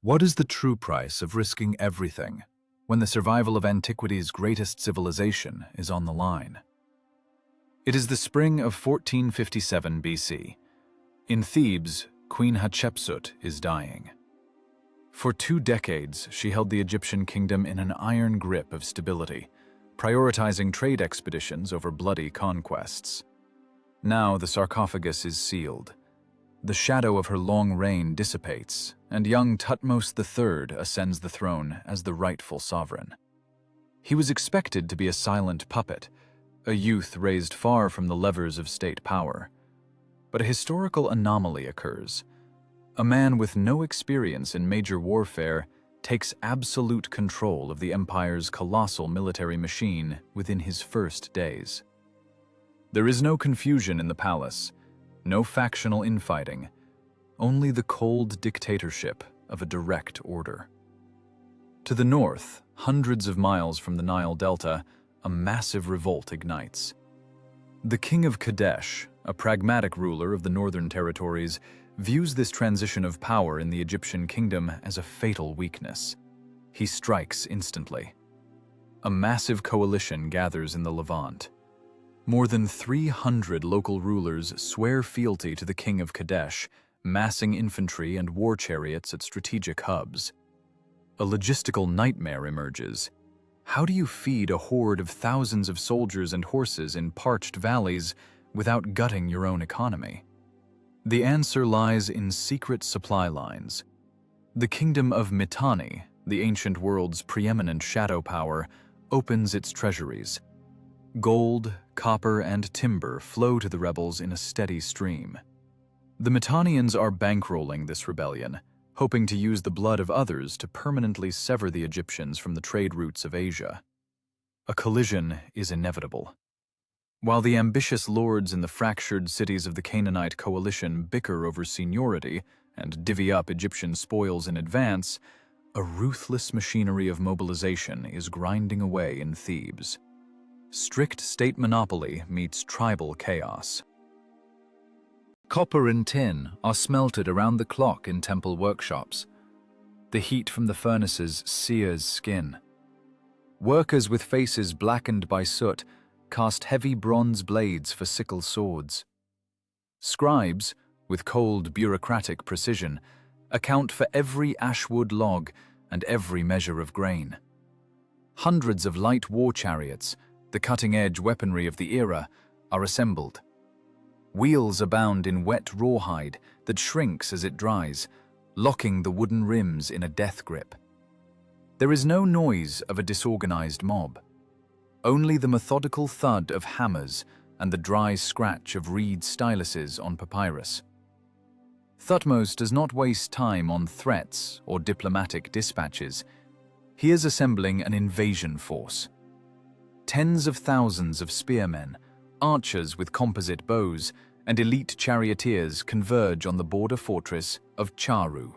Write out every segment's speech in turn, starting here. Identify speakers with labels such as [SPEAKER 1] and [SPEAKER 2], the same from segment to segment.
[SPEAKER 1] What is the true price of risking everything when the survival of antiquity's greatest civilization is on the line? It is the spring of 1457 BC. In Thebes, Queen Hatshepsut is dying. For 2 decades, she held the Egyptian kingdom in an iron grip of stability, prioritizing trade expeditions over bloody conquests. Now the sarcophagus is sealed. The shadow of her long reign dissipates, and young Thutmose III ascends the throne as the rightful sovereign. He was expected to be a silent puppet, a youth raised far from the levers of state power. But a historical anomaly occurs. A man with no experience in major warfare takes absolute control of the empire's colossal military machine within his first days. There is no confusion in the palace, no factional infighting, only the cold dictatorship of a direct order. To the north, hundreds of miles from the Nile Delta, a massive revolt ignites. The king of Kadesh, a pragmatic ruler of the northern territories, views this transition of power in the Egyptian kingdom as a fatal weakness. He strikes instantly. A massive coalition gathers in the Levant. More than 300 local rulers swear fealty to the king of Kadesh, massing infantry and war chariots at strategic hubs. A logistical nightmare emerges. How do you feed a horde of thousands of soldiers and horses in parched valleys without gutting your own economy? The answer lies in secret supply lines. The kingdom of Mitanni, the ancient world's preeminent shadow power, opens its treasuries. Gold, copper, and timber flow to the rebels in a steady stream. The Mitannians are bankrolling this rebellion, hoping to use the blood of others to permanently sever the Egyptians from the trade routes of Asia. A collision is inevitable. While the ambitious lords in the fractured cities of the Canaanite coalition bicker over seniority and divvy up Egyptian spoils in advance, a ruthless machinery of mobilization is grinding away in Thebes. Strict state monopoly meets tribal chaos. Copper and tin are smelted around the clock in temple workshops. The heat from the furnaces sears skin. Workers with faces blackened by soot cast heavy bronze blades for sickle swords. Scribes, with cold bureaucratic precision, account for every ashwood log and every measure of grain. Hundreds of light war chariots, the cutting-edge weaponry of the era, are assembled. Wheels abound in wet rawhide that shrinks as it dries, locking the wooden rims in a death grip. There is no noise of a disorganized mob. Only the methodical thud of hammers and the dry scratch of reed styluses on papyrus. Thutmose does not waste time on threats or diplomatic dispatches. He is assembling an invasion force. Tens of thousands of spearmen, archers with composite bows, and elite charioteers converge on the border fortress of Charu.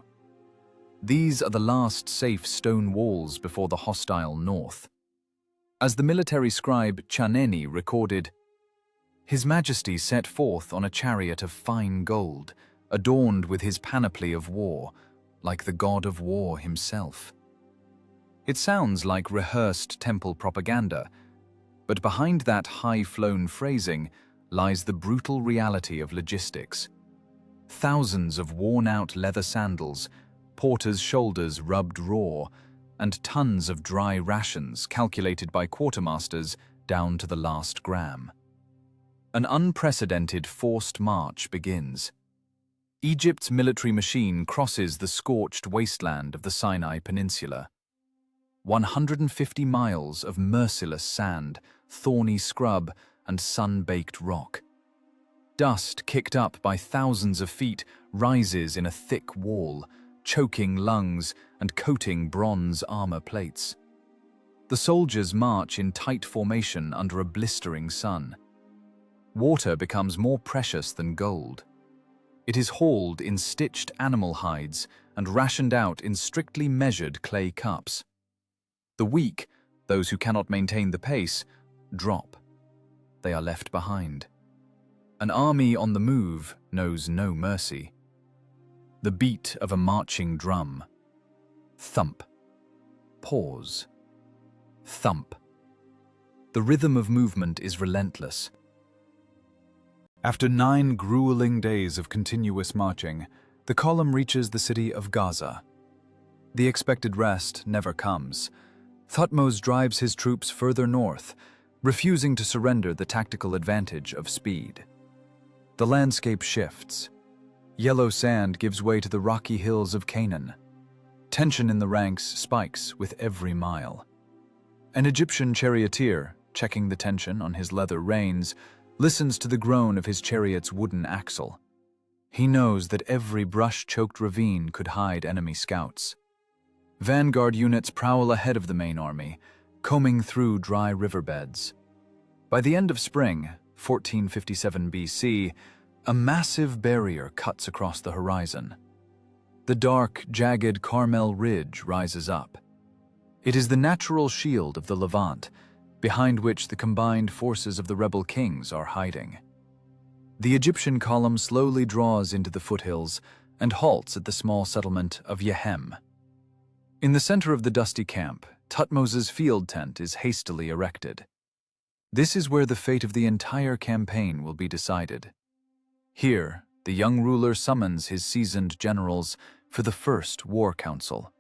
[SPEAKER 1] These are the last safe stone walls before the hostile north. As the military scribe Chaneni recorded, "His Majesty set forth on a chariot of fine gold, adorned with his panoply of war, like the god of war himself." It sounds like rehearsed temple propaganda, but behind that high-flown phrasing lies the brutal reality of logistics. Thousands of worn-out leather sandals, porters' shoulders rubbed raw, and tons of dry rations calculated by quartermasters down to the last gram. An unprecedented forced march begins. Egypt's military machine crosses the scorched wasteland of the Sinai Peninsula. 150 miles of merciless sand, thorny scrub, and sun-baked rock. Dust kicked up by thousands of feet rises in a thick wall, choking lungs and coating bronze armor plates. The soldiers march in tight formation under a blistering sun. Water becomes more precious than gold. It is hauled in stitched animal hides and rationed out in strictly measured clay cups. The weak, those who cannot maintain the pace, drop. They are left behind. An army on the move knows no mercy. The beat of a marching drum, Thump. Pause. Thump. The rhythm of movement is relentless. After 9 grueling days of continuous marching, the column reaches the city of Gaza. The expected rest never comes. Thutmose drives his troops further north, refusing to surrender the tactical advantage of speed. The landscape shifts. Yellow sand gives way to the rocky hills of Canaan. Tension in the ranks spikes with every mile. An Egyptian charioteer, checking the tension on his leather reins, listens to the groan of his chariot's wooden axle. He knows that every brush-choked ravine could hide enemy scouts. Vanguard units prowl ahead of the main army, combing through dry riverbeds. By the end of spring, 1457 BC, a massive barrier cuts across the horizon. The dark, jagged Carmel Ridge rises up. It is the natural shield of the Levant, behind which the combined forces of the rebel kings are hiding. The Egyptian column slowly draws into the foothills and halts at the small settlement of Yehem. In the center of the dusty camp, Thutmose's field tent is hastily erected. This is where the fate of the entire campaign will be decided. Here, the young ruler summons his seasoned generals for the first war council.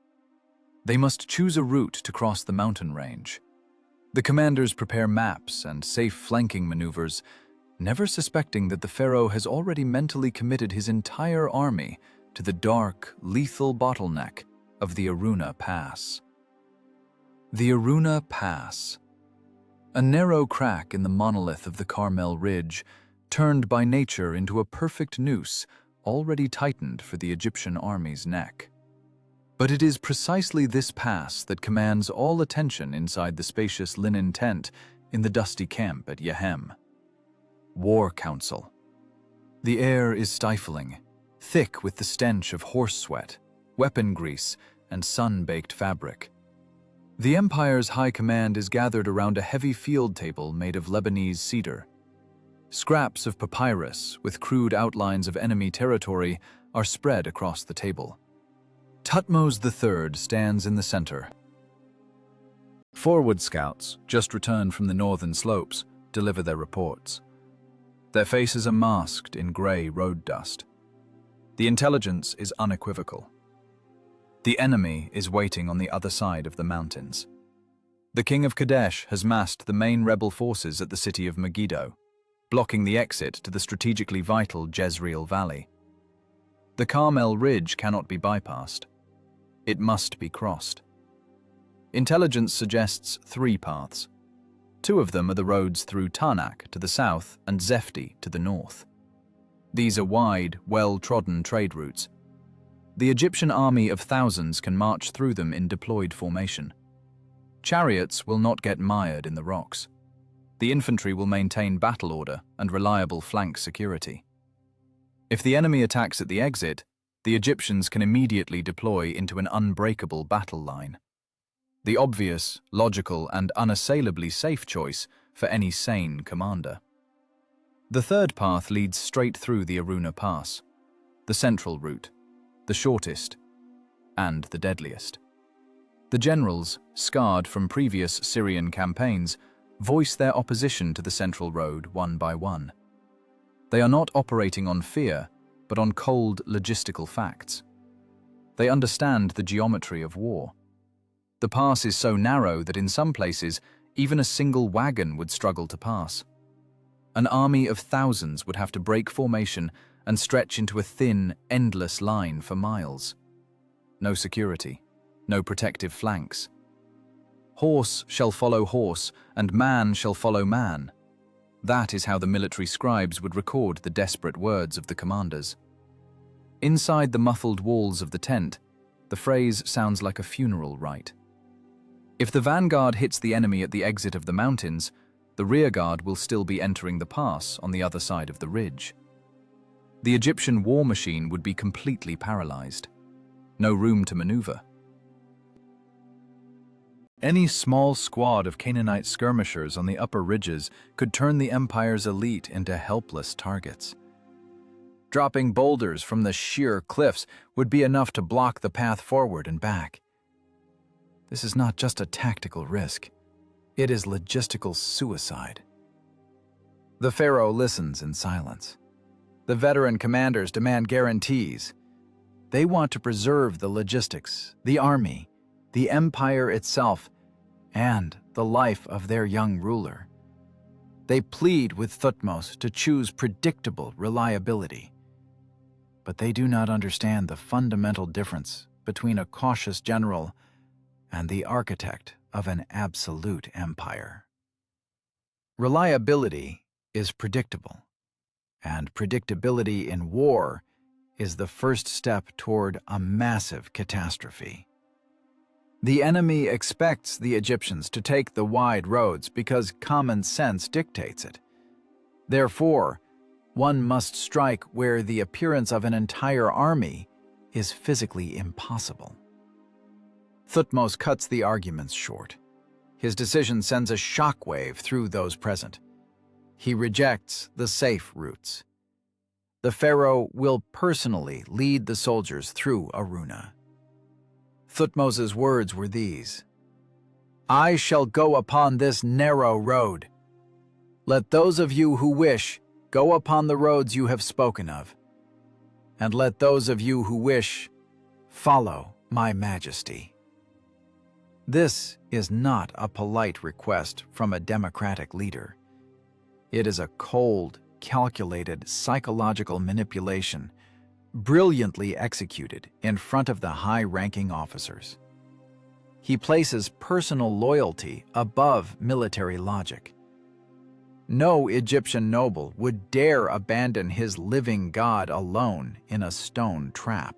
[SPEAKER 1] They must choose a route to cross the mountain range. The commanders prepare maps and safe flanking maneuvers, never suspecting that the Pharaoh has already mentally committed his entire army to the dark, lethal bottleneck of the Aruna Pass. The Aruna Pass. A narrow crack in the monolith of the Carmel Ridge, turned by nature into a perfect noose already tightened for the Egyptian army's neck. But it is precisely this pass that commands all attention inside the spacious linen tent in the dusty camp at Yehem. War Council. The air is stifling, thick with the stench of horse sweat, weapon grease, and sun-baked fabric. The Empire's high command is gathered around a heavy field table made of Lebanese cedar. Scraps of papyrus with crude outlines of enemy territory are spread across the table. Thutmose III stands in the center. Forward scouts, just returned from the northern slopes, deliver their reports. Their faces are masked in grey road dust. The intelligence is unequivocal. The enemy is waiting on the other side of the mountains. The king of Kadesh has massed the main rebel forces at the city of Megiddo, blocking the exit to the strategically vital Jezreel Valley. The Carmel Ridge cannot be bypassed. It must be crossed. Intelligence suggests 3 paths. 2 of them are the roads through Tanakh to the south and Zefti to the north. These are wide, well-trodden trade routes. The Egyptian army of thousands can march through them in deployed formation. Chariots will not get mired in the rocks. The infantry will maintain battle order and reliable flank security. If the enemy attacks at the exit, the Egyptians can immediately deploy into an unbreakable battle line. The obvious, logical, and unassailably safe choice for any sane commander. The 3rd path leads straight through the Aruna Pass, the central route, the shortest, and the deadliest. The generals, scarred from previous Syrian campaigns, voice their opposition to the central road one by one. They are not operating on fear, but on cold logistical facts. They understand the geometry of war. The pass is so narrow that in some places, even a single wagon would struggle to pass. An army of thousands would have to break formation and stretch into a thin, endless line for miles. No security, no protective flanks. Horse shall follow horse, and man shall follow man. That is how the military scribes would record the desperate words of the commanders. Inside the muffled walls of the tent, the phrase sounds like a funeral rite. If the vanguard hits the enemy at the exit of the mountains, the rearguard will still be entering the pass on the other side of the ridge. The Egyptian war machine would be completely paralyzed. No room to maneuver. Any small squad of Canaanite skirmishers on the upper ridges could turn the Empire's elite into helpless targets. Dropping boulders from the sheer cliffs would be enough to block the path forward and back. This is not just a tactical risk. It is logistical suicide. The Pharaoh listens in silence. The veteran commanders demand guarantees. They want to preserve the logistics, the army, the empire itself, and the life of their young ruler. They plead with Thutmose to choose predictable reliability. But they do not understand the fundamental difference between a cautious general and the architect of an absolute empire. Reliability is predictable, and predictability in war is the first step toward a massive catastrophe. The enemy expects the Egyptians to take the wide roads because common sense dictates it. Therefore, one must strike where the appearance of an entire army is physically impossible. Thutmose cuts the arguments short. His decision sends a shockwave through those present. He rejects the safe routes. The Pharaoh will personally lead the soldiers through Aruna. Thutmose's words were these: "I shall go upon this narrow road. Let those of you who wish go upon the roads you have spoken of, and let those of you who wish follow my majesty." This is not a polite request from a democratic leader. It is a cold, calculated psychological manipulation, brilliantly executed in front of the high-ranking officers. He places personal loyalty above military logic. No Egyptian noble would dare abandon his living god alone in a stone trap.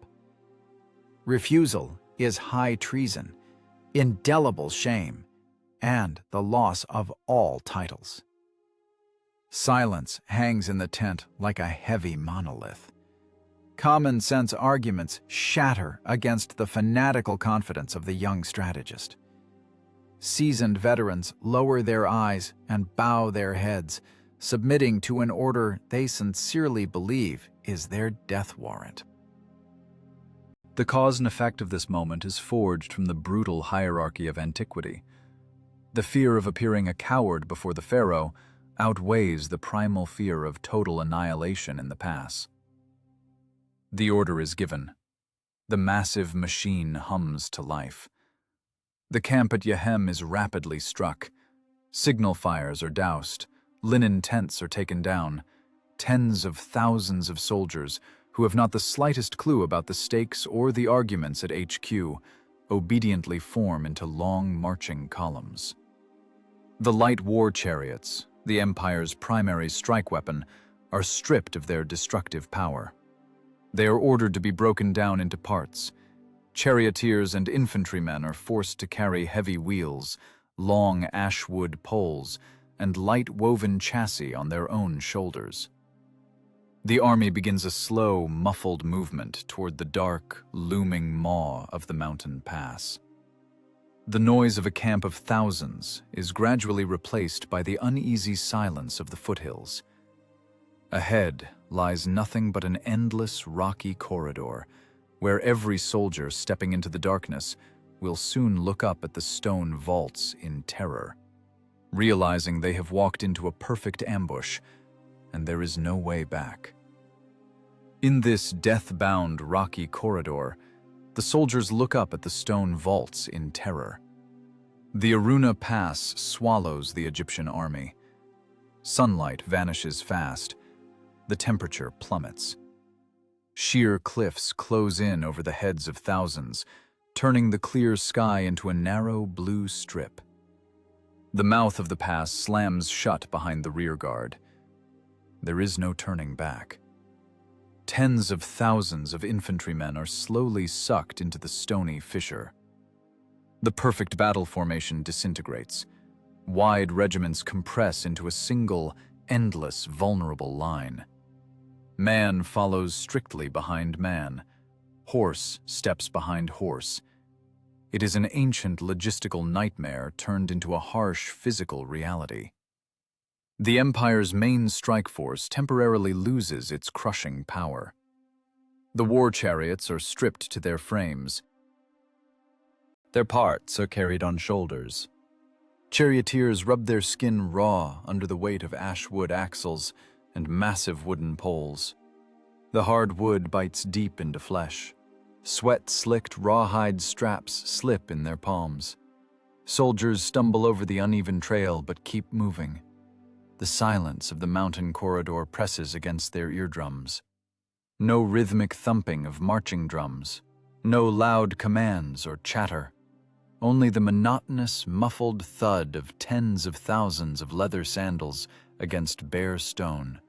[SPEAKER 1] Refusal is high treason, indelible shame, and the loss of all titles. Silence hangs in the tent like a heavy monolith. Common sense arguments shatter against the fanatical confidence of the young strategist. Seasoned veterans lower their eyes and bow their heads, submitting to an order they sincerely believe is their death warrant. The cause and effect of this moment is forged from the brutal hierarchy of antiquity. The fear of appearing a coward before the Pharaoh outweighs the primal fear of total annihilation in the pass. The order is given. The massive machine hums to life. The camp at Yahem is rapidly struck. Signal fires are doused. Linen tents are taken down. Tens of thousands of soldiers, who have not the slightest clue about the stakes or the arguments at HQ, obediently form into long marching columns. The light war chariots, the Empire's primary strike weapon, are stripped of their destructive power. They are ordered to be broken down into parts. Charioteers and infantrymen are forced to carry heavy wheels, long ashwood poles, and light woven chassis on their own shoulders. The army begins a slow, muffled movement toward the dark, looming maw of the mountain pass. The noise of a camp of thousands is gradually replaced by the uneasy silence of the foothills. Ahead lies nothing but an endless, rocky corridor, where every soldier stepping into the darkness will soon look up at the stone vaults in terror, realizing they have walked into a perfect ambush, and there is no way back. In this death-bound, rocky corridor, the soldiers look up at the stone vaults in terror. The Aruna Pass swallows the Egyptian army. Sunlight vanishes fast. The temperature plummets. Sheer cliffs close in over the heads of thousands, turning the clear sky into a narrow blue strip. The mouth of the pass slams shut behind the rear guard. There is no turning back. Tens of thousands of infantrymen are slowly sucked into the stony fissure. The perfect battle formation disintegrates. Wide regiments compress into a single, endless, vulnerable line. Man follows strictly behind man. Horse steps behind horse. It is an ancient logistical nightmare turned into a harsh physical reality. The Empire's main strike force temporarily loses its crushing power. The war chariots are stripped to their frames. Their parts are carried on shoulders. Charioteers rub their skin raw under the weight of ash-wood axles and massive wooden poles. The hard wood bites deep into flesh. Sweat-slicked rawhide straps slip in their palms. Soldiers stumble over the uneven trail but keep moving. The silence of the mountain corridor presses against their eardrums. No rhythmic thumping of marching drums. No loud commands or chatter. Only the monotonous, muffled thud of tens of thousands of leather sandals against bare stone.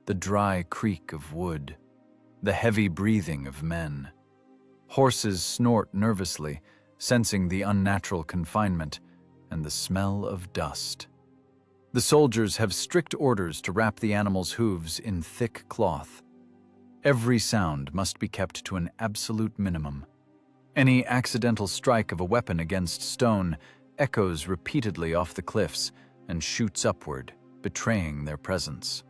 [SPEAKER 1] The dry creak of wood. The heavy breathing of men. Horses snort nervously, sensing the unnatural confinement and the smell of dust. The soldiers have strict orders to wrap the animals' hooves in thick cloth. Every sound must be kept to an absolute minimum. Any accidental strike of a weapon against stone echoes repeatedly off the cliffs and shoots upward, betraying their presence.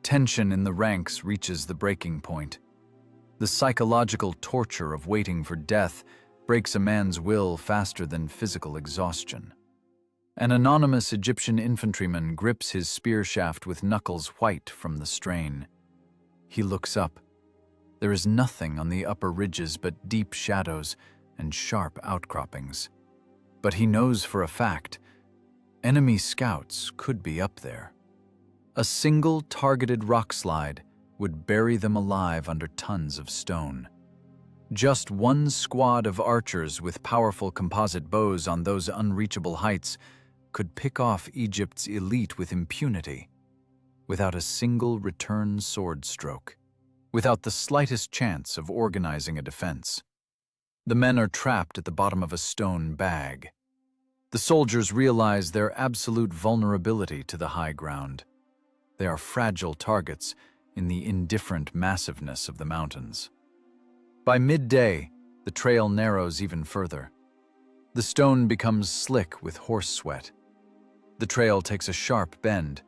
[SPEAKER 1] Tension in the ranks reaches the breaking point. The psychological torture of waiting for death breaks a man's will faster than physical exhaustion. An anonymous Egyptian infantryman grips his spear shaft with knuckles white from the strain. He looks up. There is nothing on the upper ridges but deep shadows and sharp outcroppings. But he knows for a fact, enemy scouts could be up there. A single targeted rock slide would bury them alive under tons of stone. Just one squad of archers with powerful composite bows on those unreachable heights could pick off Egypt's elite with impunity, without a single return sword stroke, without the slightest chance of organizing a defense. The men are trapped at the bottom of a stone bag. The soldiers realize their absolute vulnerability to the high ground. They are fragile targets in the indifferent massiveness of the mountains. By midday, the trail narrows even further. The stone becomes slick with horse sweat. The trail takes a sharp bend.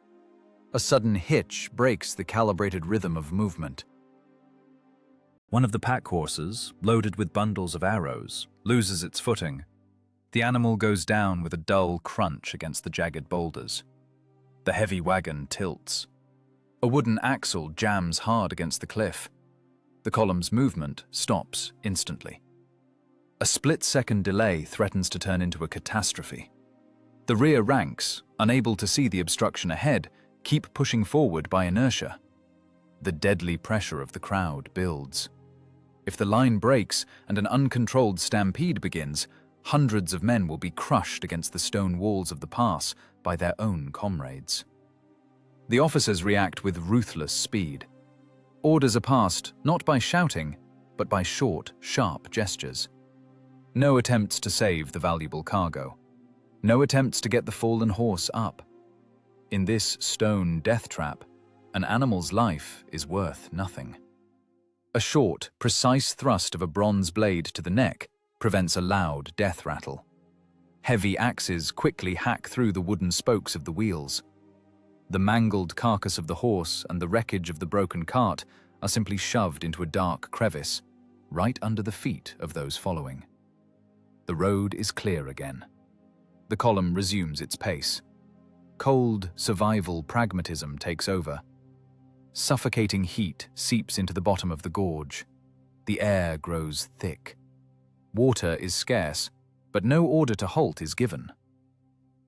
[SPEAKER 1] A sudden hitch breaks the calibrated rhythm of movement.
[SPEAKER 2] One of the pack horses, loaded with bundles of arrows, loses its footing. The animal goes down with a dull crunch against the jagged boulders. The heavy wagon tilts. A wooden axle jams hard against the cliff. The column's movement stops instantly. A split-second delay threatens to turn into a catastrophe. The rear ranks, unable to see the obstruction ahead, keep pushing forward by inertia. The deadly pressure of the crowd builds. If the line breaks and an uncontrolled stampede begins, hundreds of men will be crushed against the stone walls of the pass by their own comrades. The officers react with ruthless speed. Orders are passed not by shouting, but by short, sharp gestures. No attempts to save the valuable cargo. No attempts to get the fallen horse up. In this stone death trap, an animal's life is worth nothing. A short, precise thrust of a bronze blade to the neck prevents a loud death rattle. Heavy axes quickly hack through the wooden spokes of the wheels. The mangled carcass of the horse and the wreckage of the broken cart are simply shoved into a dark crevice, right under the feet of those following. The road is clear again. The column resumes its pace. Cold, survival pragmatism takes over. Suffocating heat seeps into the bottom of the gorge. The air grows thick. Water is scarce, but no order to halt is given.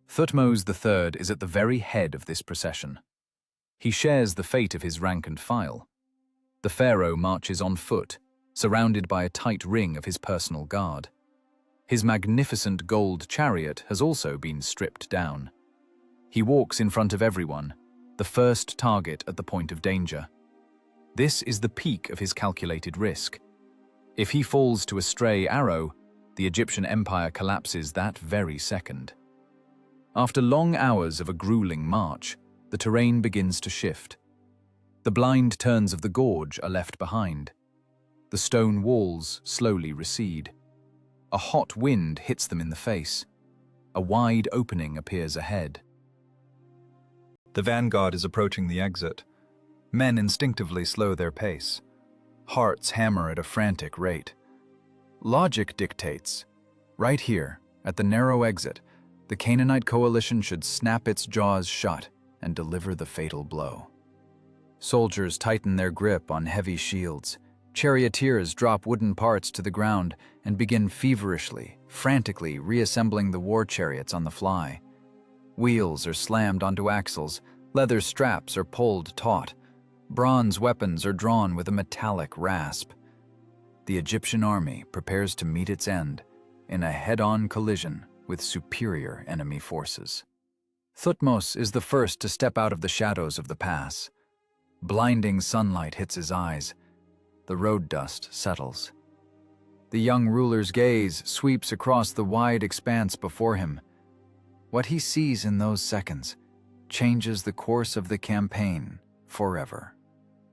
[SPEAKER 2] Thutmose III is at the very head of this procession. He shares the fate of his rank and file. The Pharaoh marches on foot, surrounded by a tight ring of his personal guard. His magnificent gold chariot has also been stripped down. He walks in front of everyone, the first target at the point of danger. This is the peak of his calculated risk. If he falls to a stray arrow, the Egyptian empire collapses that very second. After long hours of a grueling march, the terrain begins to shift. The blind turns of the gorge are left behind. The stone walls slowly recede. A hot wind hits them in the face. A wide opening appears ahead.
[SPEAKER 1] The vanguard is approaching the exit. Men instinctively slow their pace. Hearts hammer at a frantic rate. Logic dictates, Right here, at the narrow exit, the Canaanite coalition should snap its jaws shut and deliver the fatal blow. Soldiers tighten their grip on heavy shields. Charioteers drop wooden parts to the ground and begin feverishly, frantically reassembling the war chariots on the fly. Wheels are slammed onto axles, leather straps are pulled taut, bronze weapons are drawn with a metallic rasp. The Egyptian army prepares to meet its end in a head-on collision with superior enemy forces. Thutmose is the first to step out of the shadows of the pass. Blinding sunlight hits his eyes. The road dust settles. The young ruler's gaze sweeps across the wide expanse before him. What he sees in those seconds changes the course of the campaign forever.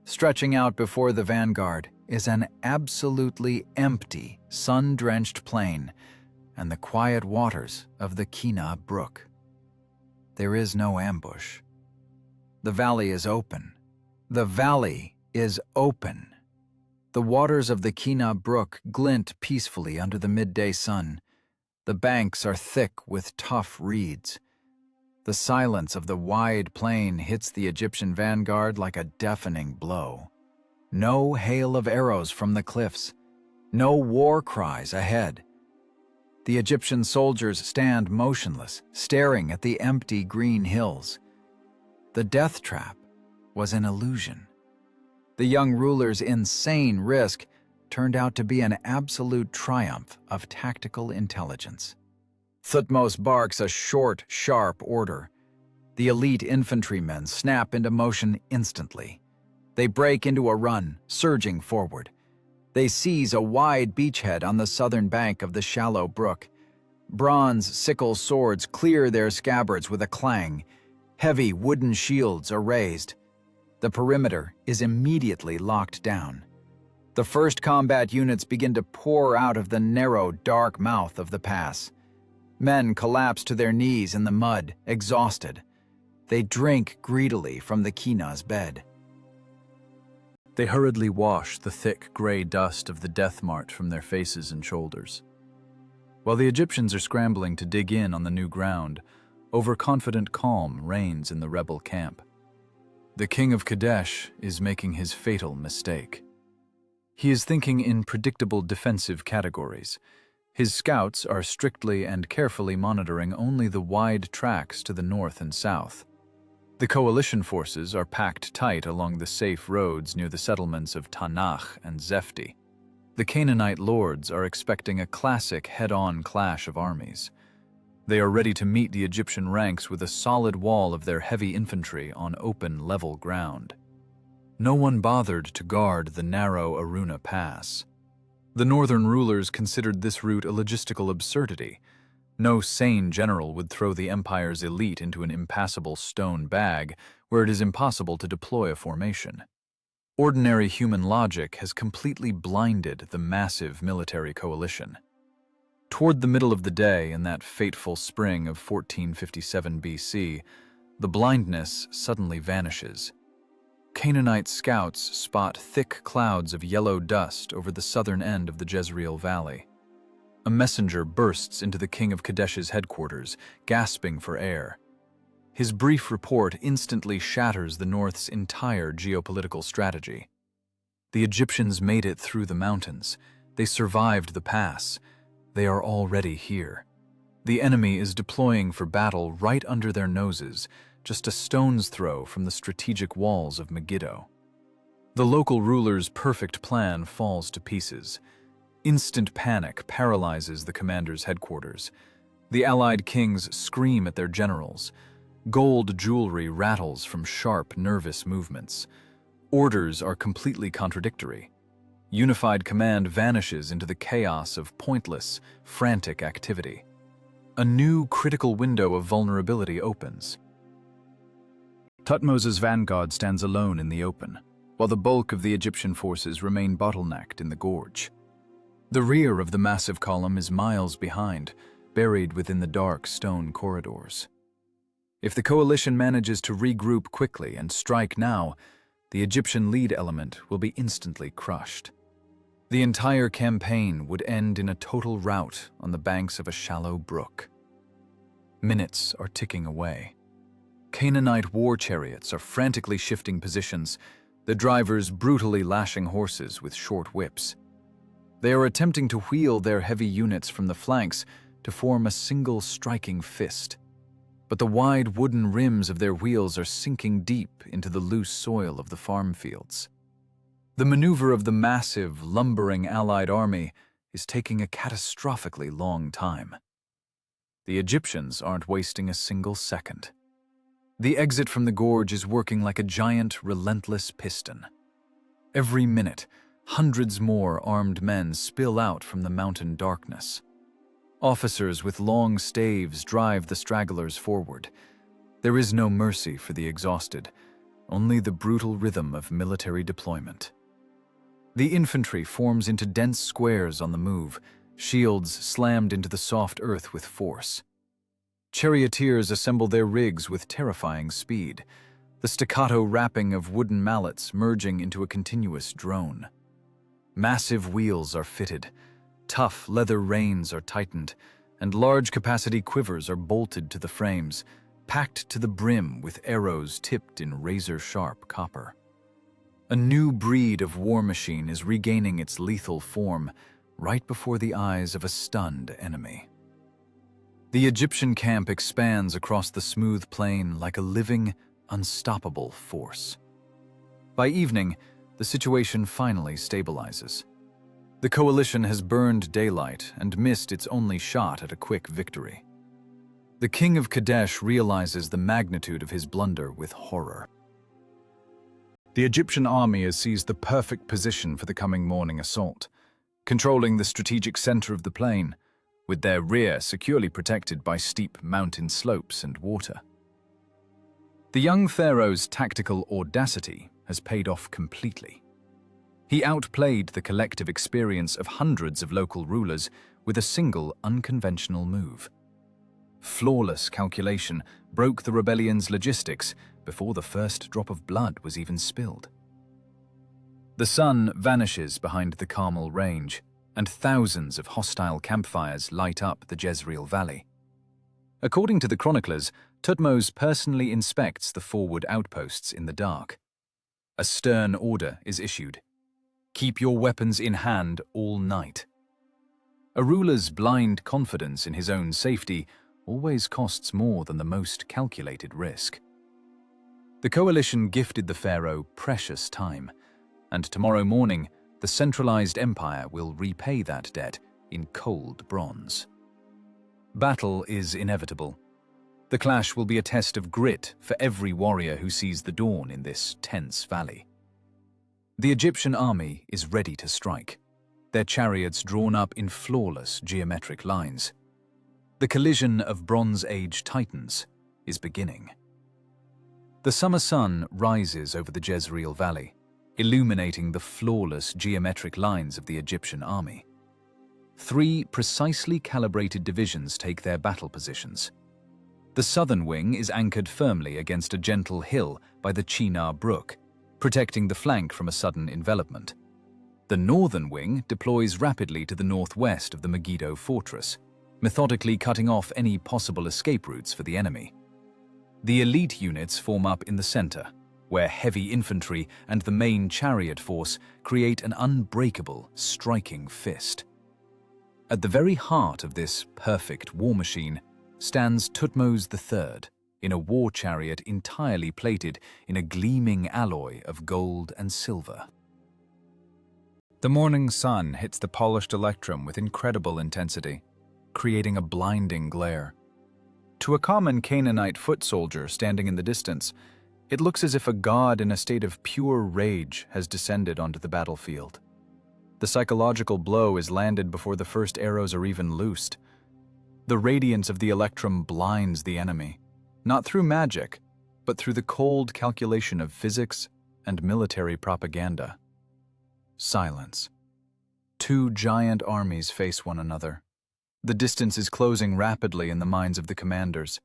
[SPEAKER 1] Stretching out before the vanguard is an absolutely empty, sun-drenched plain and the quiet waters of the Kina Brook. There is no ambush. The valley is open. The valley is open. The waters of the Kina Brook glint peacefully under the midday sun. The banks are thick with tough reeds. The silence of the wide plain hits the Egyptian vanguard like a deafening blow. No hail of arrows from the cliffs. No war cries ahead. The Egyptian soldiers stand motionless, staring at the empty green hills. The death trap was an illusion. The young ruler's insane risk turned out to be an absolute triumph of tactical intelligence. Thutmose barks a short, sharp order. The elite infantrymen snap into motion instantly. They break into a run, surging forward. They seize a wide beachhead on the southern bank of the shallow brook. Bronze sickle swords clear their scabbards with a clang. Heavy wooden shields are raised. The perimeter is immediately locked down. The first combat units begin to pour out of the narrow, dark mouth of the pass. Men collapse to their knees in the mud, exhausted. They drink greedily from the Kina's bed.
[SPEAKER 2] They hurriedly wash the thick gray dust of the death march from their faces and shoulders. While the Egyptians are scrambling to dig in on the new ground, overconfident calm reigns in the rebel camp. The king of Kadesh is making his fatal mistake. He is thinking in predictable defensive categories. His scouts are strictly and carefully monitoring only the wide tracks to the north and south. The coalition forces are packed tight along the safe roads near the settlements of Tanakh and Zefti. The Canaanite lords are expecting a classic head-on clash of armies. They are ready to meet the Egyptian ranks with a solid wall of their heavy infantry on open, level ground. No one bothered to guard the narrow Aruna Pass. The northern rulers considered this route a logistical absurdity. No sane general would throw the empire's elite into an impassable stone bag where it is impossible to deploy a formation. Ordinary human logic has completely blinded the massive military coalition. Toward the middle of the day in that fateful spring of 1457 BC, the blindness suddenly vanishes. Canaanite scouts spot thick clouds of yellow dust over the southern end of the Jezreel Valley. A messenger bursts into the king of Kadesh's headquarters, gasping for air. His brief report instantly shatters the North's entire geopolitical strategy. The Egyptians made it through the mountains. They survived the pass. They are already here. The enemy is deploying for battle right under their noses, just a stone's throw from the strategic walls of Megiddo. The local ruler's perfect plan falls to pieces. Instant panic paralyzes the commander's headquarters. The allied kings scream at their generals. Gold jewelry rattles from sharp, nervous movements. Orders are completely contradictory. Unified command vanishes into the chaos of pointless, frantic activity. A new critical window of vulnerability opens. Thutmose's vanguard stands alone in the open, while the bulk of the Egyptian forces remain bottlenecked in the gorge. The rear of the massive column is miles behind, buried within the dark stone corridors. If the coalition manages to regroup quickly and strike now, the Egyptian lead element will be instantly crushed.
[SPEAKER 1] The entire campaign would end in a total rout on the banks of a shallow brook. Minutes are ticking away. Canaanite war chariots are frantically shifting positions, the drivers brutally lashing horses with short whips. They are attempting to wheel their heavy units from the flanks to form a single striking fist. But the wide wooden rims of their wheels are sinking deep into the loose soil of the farm fields. The maneuver of the massive, lumbering Allied army is taking a catastrophically long time. The Egyptians aren't wasting a single second. The exit from the gorge is working like a giant, relentless piston. Every minute, hundreds more armed men spill out from the mountain darkness. Officers with long staves drive the stragglers forward. There is no mercy for the exhausted, only the brutal rhythm of military deployment. The infantry forms into dense squares on the move, shields slammed into the soft earth with force. Charioteers assemble their rigs with terrifying speed, the staccato rapping of wooden mallets merging into a continuous drone. Massive wheels are fitted, tough leather reins are tightened, and large-capacity quivers are bolted to the frames, packed to the brim with arrows tipped in razor-sharp copper. A new breed of war machine is regaining its lethal form right before the eyes of a stunned enemy. The Egyptian camp expands across the smooth plain like a living, unstoppable force. By evening, the situation finally stabilizes. The coalition has burned daylight and missed its only shot at a quick victory. The king of Kadesh realizes the magnitude of his blunder with horror. The Egyptian army has seized the perfect position for the coming morning assault, controlling the strategic center of the plain, with their rear securely protected by steep mountain slopes and water. The young pharaoh's tactical audacity has paid off completely. He outplayed the collective experience of hundreds of local rulers with a single unconventional move. Flawless calculation broke the rebellion's logistics before the first drop of blood was even spilled. The sun vanishes behind the Carmel range, and thousands of hostile campfires light up the Jezreel Valley. According to the chroniclers, Thutmose personally inspects the forward outposts in the dark. A stern order is issued: keep your weapons in hand all night. A ruler's blind confidence in his own safety always costs more than the most calculated risk. The coalition gifted the pharaoh precious time, and tomorrow morning, the centralized empire will repay that debt in cold bronze. Battle is inevitable. The clash will be a test of grit for every warrior who sees the dawn in this tense valley. The Egyptian army is ready to strike, their chariots drawn up in flawless geometric lines. The collision of Bronze Age titans is beginning. The summer sun rises over the Jezreel Valley, illuminating the flawless geometric lines of the Egyptian army. 3 precisely calibrated divisions take their battle positions. The southern wing is anchored firmly against a gentle hill by the Chinar Brook, protecting the flank from a sudden envelopment. The northern wing deploys rapidly to the northwest of the Megiddo fortress, methodically cutting off any possible escape routes for the enemy. The elite units form up in the center, where heavy infantry and the main chariot force create an unbreakable, striking fist. At the very heart of this perfect war machine stands Thutmose III in a war chariot entirely plated in a gleaming alloy of gold and silver. The morning sun hits the polished electrum with incredible intensity, creating a blinding glare. To a common Canaanite foot soldier standing in the distance, it looks as if a god in a state of pure rage has descended onto the battlefield. The psychological blow is landed before the first arrows are even loosed. The radiance of the electrum blinds the enemy, not through magic, but through the cold calculation of physics and military propaganda. Silence. 2 giant armies face one another. The distance is closing rapidly in the minds of the commanders.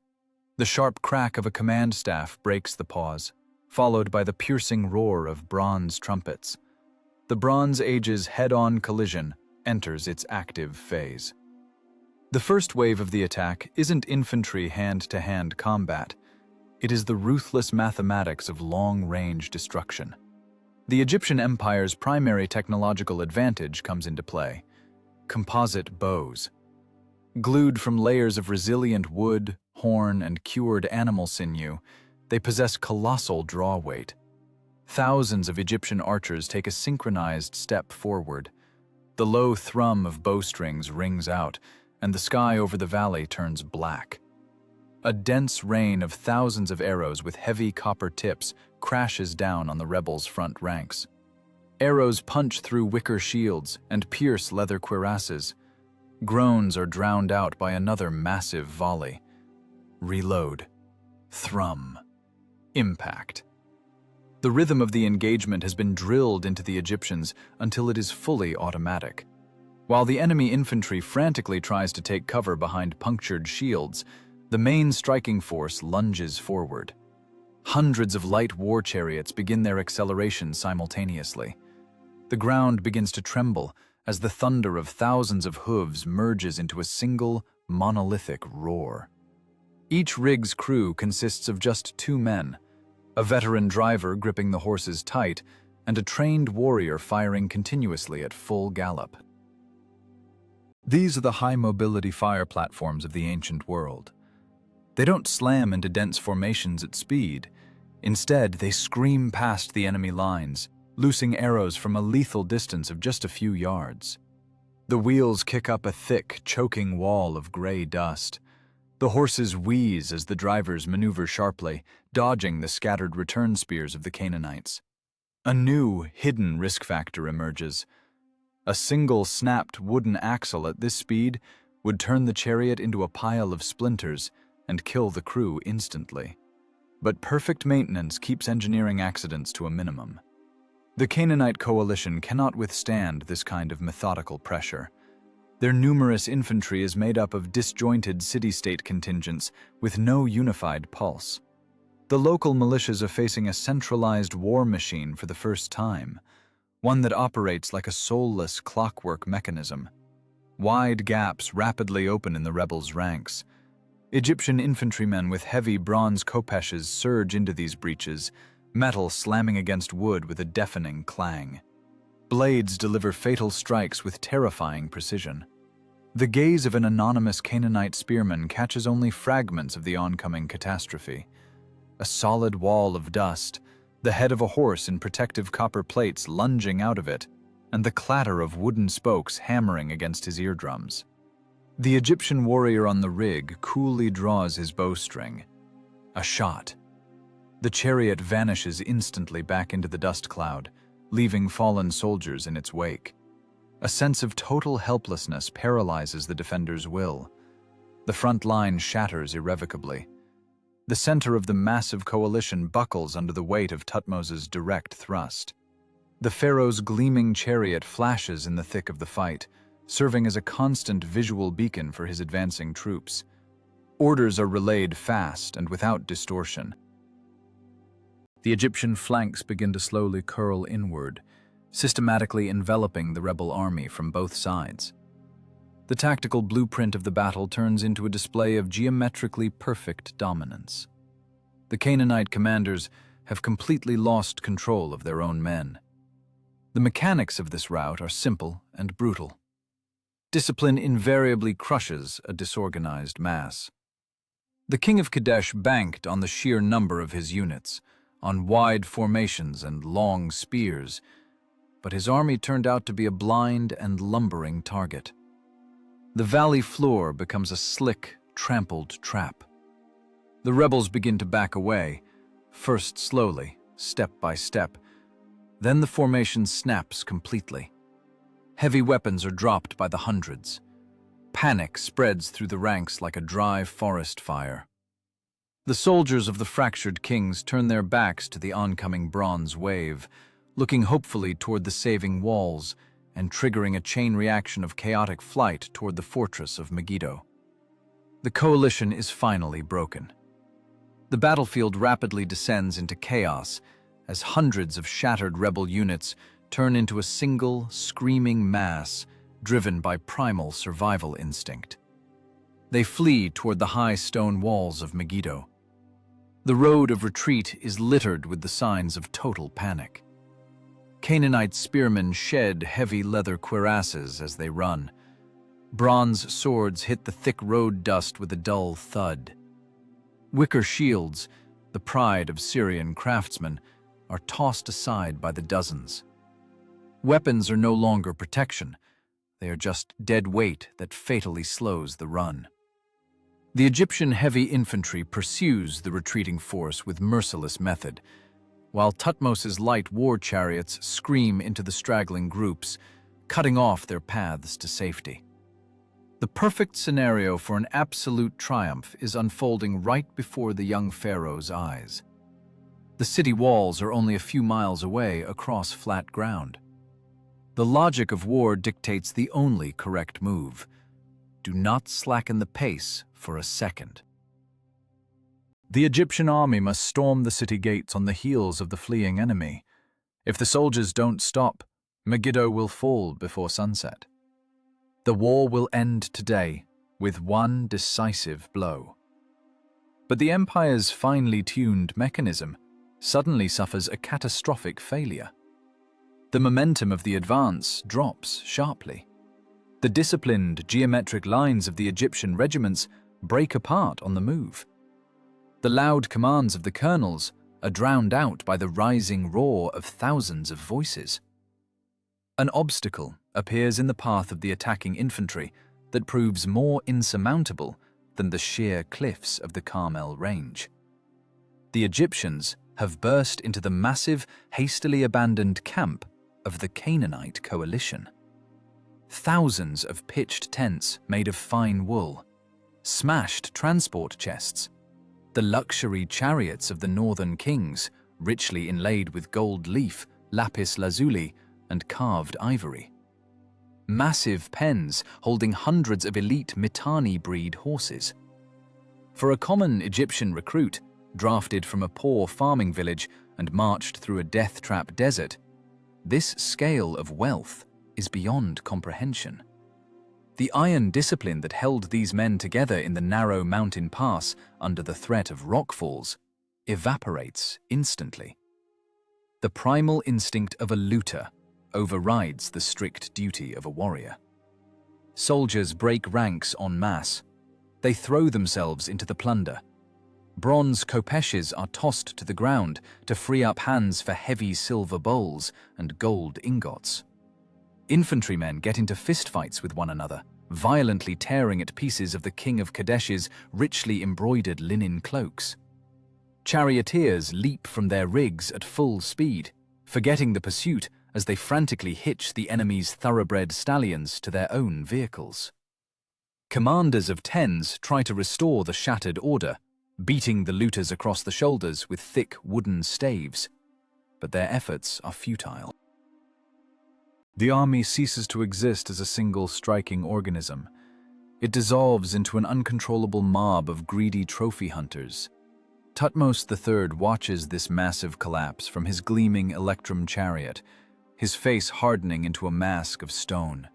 [SPEAKER 1] The sharp crack of a command staff breaks the pause, followed by the piercing roar of bronze trumpets. the Bronze Age's head-on collision enters its active phase. The first wave of the attack isn't infantry hand-to-hand combat. It is the ruthless mathematics of long-range destruction. The Egyptian Empire's primary technological advantage comes into play: composite bows. Glued from layers of resilient wood, horn, and cured animal sinew, they possess colossal draw weight. Thousands of Egyptian archers take a synchronized step forward. The low thrum of bowstrings rings out, and the sky over the valley turns black. A dense rain of thousands of arrows with heavy copper tips crashes down on the rebels' front ranks. Arrows punch through wicker shields and pierce leather cuirasses. Groans are drowned out by another massive volley. Reload. Thrum. Impact. The rhythm of the engagement has been drilled into the Egyptians until it is fully automatic. While the enemy infantry frantically tries to take cover behind punctured shields, the main striking force lunges forward. Hundreds of light war chariots begin their acceleration simultaneously. The ground begins to tremble as the thunder of thousands of hooves merges into a single, monolithic roar. Each rig's crew consists of just 2 men, a veteran driver gripping the horses tight, and a trained warrior firing continuously at full gallop. These are the high-mobility fire platforms of the ancient world. They don't slam into dense formations at speed. Instead, they scream past the enemy lines, loosing arrows from a lethal distance of just a few yards. The wheels kick up a thick, choking wall of gray dust. The horses wheeze as the drivers maneuver sharply, dodging the scattered return spears of the Canaanites. A new, hidden risk factor emerges. A single snapped wooden axle at this speed would turn the chariot into a pile of splinters and kill the crew instantly. But perfect maintenance keeps engineering accidents to a minimum. The Canaanite coalition cannot withstand this kind of methodical pressure. Their numerous infantry is made up of disjointed city-state contingents with no unified pulse. The local militias are facing a centralized war machine for the first time, one that operates like a soulless clockwork mechanism. Wide gaps rapidly open in the rebels' ranks. Egyptian infantrymen with heavy bronze khopeshes surge into these breaches, metal slamming against wood with a deafening clang. Blades deliver fatal strikes with terrifying precision. The gaze of an anonymous Canaanite spearman catches only fragments of the oncoming catastrophe. A solid wall of dust, the head of a horse in protective copper plates lunging out of it, and the clatter of wooden spokes hammering against his eardrums. The Egyptian warrior on the rig coolly draws his bowstring. A shot. The chariot vanishes instantly back into the dust cloud, leaving fallen soldiers in its wake. A sense of total helplessness paralyzes the defender's will. The front line shatters irrevocably. The center of the massive coalition buckles under the weight of Thutmose's direct thrust. The Pharaoh's gleaming chariot flashes in the thick of the fight, serving as a constant visual beacon for his advancing troops. Orders are relayed fast and without distortion. The Egyptian flanks begin to slowly curl inward, systematically enveloping the rebel army from both sides. The tactical blueprint of the battle turns into a display of geometrically perfect dominance. The Canaanite commanders have completely lost control of their own men. The mechanics of this rout are simple and brutal. Discipline invariably crushes a disorganized mass. The king of Kadesh banked on the sheer number of his units, on wide formations and long spears, but his army turned out to be a blind and lumbering target. The valley floor becomes a slick, trampled trap. The rebels begin to back away, first slowly, step by step. Then the formation snaps completely. Heavy weapons are dropped by the hundreds. Panic spreads through the ranks like a dry forest fire. The soldiers of the fractured kings turn their backs to the oncoming bronze wave, looking hopefully toward the saving walls and triggering a chain reaction of chaotic flight toward the fortress of Megiddo. The coalition is finally broken. The battlefield rapidly descends into chaos as hundreds of shattered rebel units turn into a single, screaming mass driven by primal survival instinct. They flee toward the high stone walls of Megiddo. The road of retreat is littered with the signs of total panic. Canaanite spearmen shed heavy leather cuirasses as they run. Bronze swords hit the thick road dust with a dull thud. Wicker shields, the pride of Syrian craftsmen, are tossed aside by the dozens. Weapons are no longer protection. They are just dead weight that fatally slows the run. The Egyptian heavy infantry pursues the retreating force with merciless method, while Thutmose's light war chariots scream into the straggling groups, cutting off their paths to safety. The perfect scenario for an absolute triumph is unfolding right before the young pharaoh's eyes. The city walls are only a few miles away across flat ground. The logic of war dictates the only correct move. Do not slacken the pace for a second. The Egyptian army must storm the city gates on the heels of the fleeing enemy. If the soldiers don't stop, Megiddo will fall before sunset. The war will end today with one decisive blow. But the empire's finely tuned mechanism suddenly suffers a catastrophic failure. The momentum of the advance drops sharply. The disciplined, geometric lines of the Egyptian regiments break apart on the move. The loud commands of the colonels are drowned out by the rising roar of thousands of voices. An obstacle appears in the path of the attacking infantry that proves more insurmountable than the sheer cliffs of the Carmel Range. The Egyptians have burst into the massive, hastily abandoned camp of the Canaanite coalition. Thousands of pitched tents made of fine wool, smashed transport chests, the luxury chariots of the northern kings, richly inlaid with gold leaf, lapis lazuli, and carved ivory. Massive pens holding hundreds of elite Mitanni breed horses. For a common Egyptian recruit, drafted from a poor farming village and marched through a death-trap desert, this scale of wealth is beyond comprehension. The iron discipline that held these men together in the narrow mountain pass under the threat of rockfalls evaporates instantly. The primal instinct of a looter overrides the strict duty of a warrior. Soldiers break ranks en masse. They throw themselves into the plunder. Bronze kopeshes are tossed to the ground to free up hands for heavy silver bowls and gold ingots. Infantrymen get into fistfights with one another, violently tearing at pieces of the king of Kadesh's richly embroidered linen cloaks. Charioteers leap from their rigs at full speed, forgetting the pursuit as they frantically hitch the enemy's thoroughbred stallions to their own vehicles. Commanders of tens try to restore the shattered order, beating the looters across the shoulders with thick wooden staves, but their efforts are futile. The army ceases to exist as a single striking organism. It dissolves into an uncontrollable mob of greedy trophy hunters. Thutmose III watches this massive collapse from his gleaming electrum chariot, his face hardening into a mask of stone.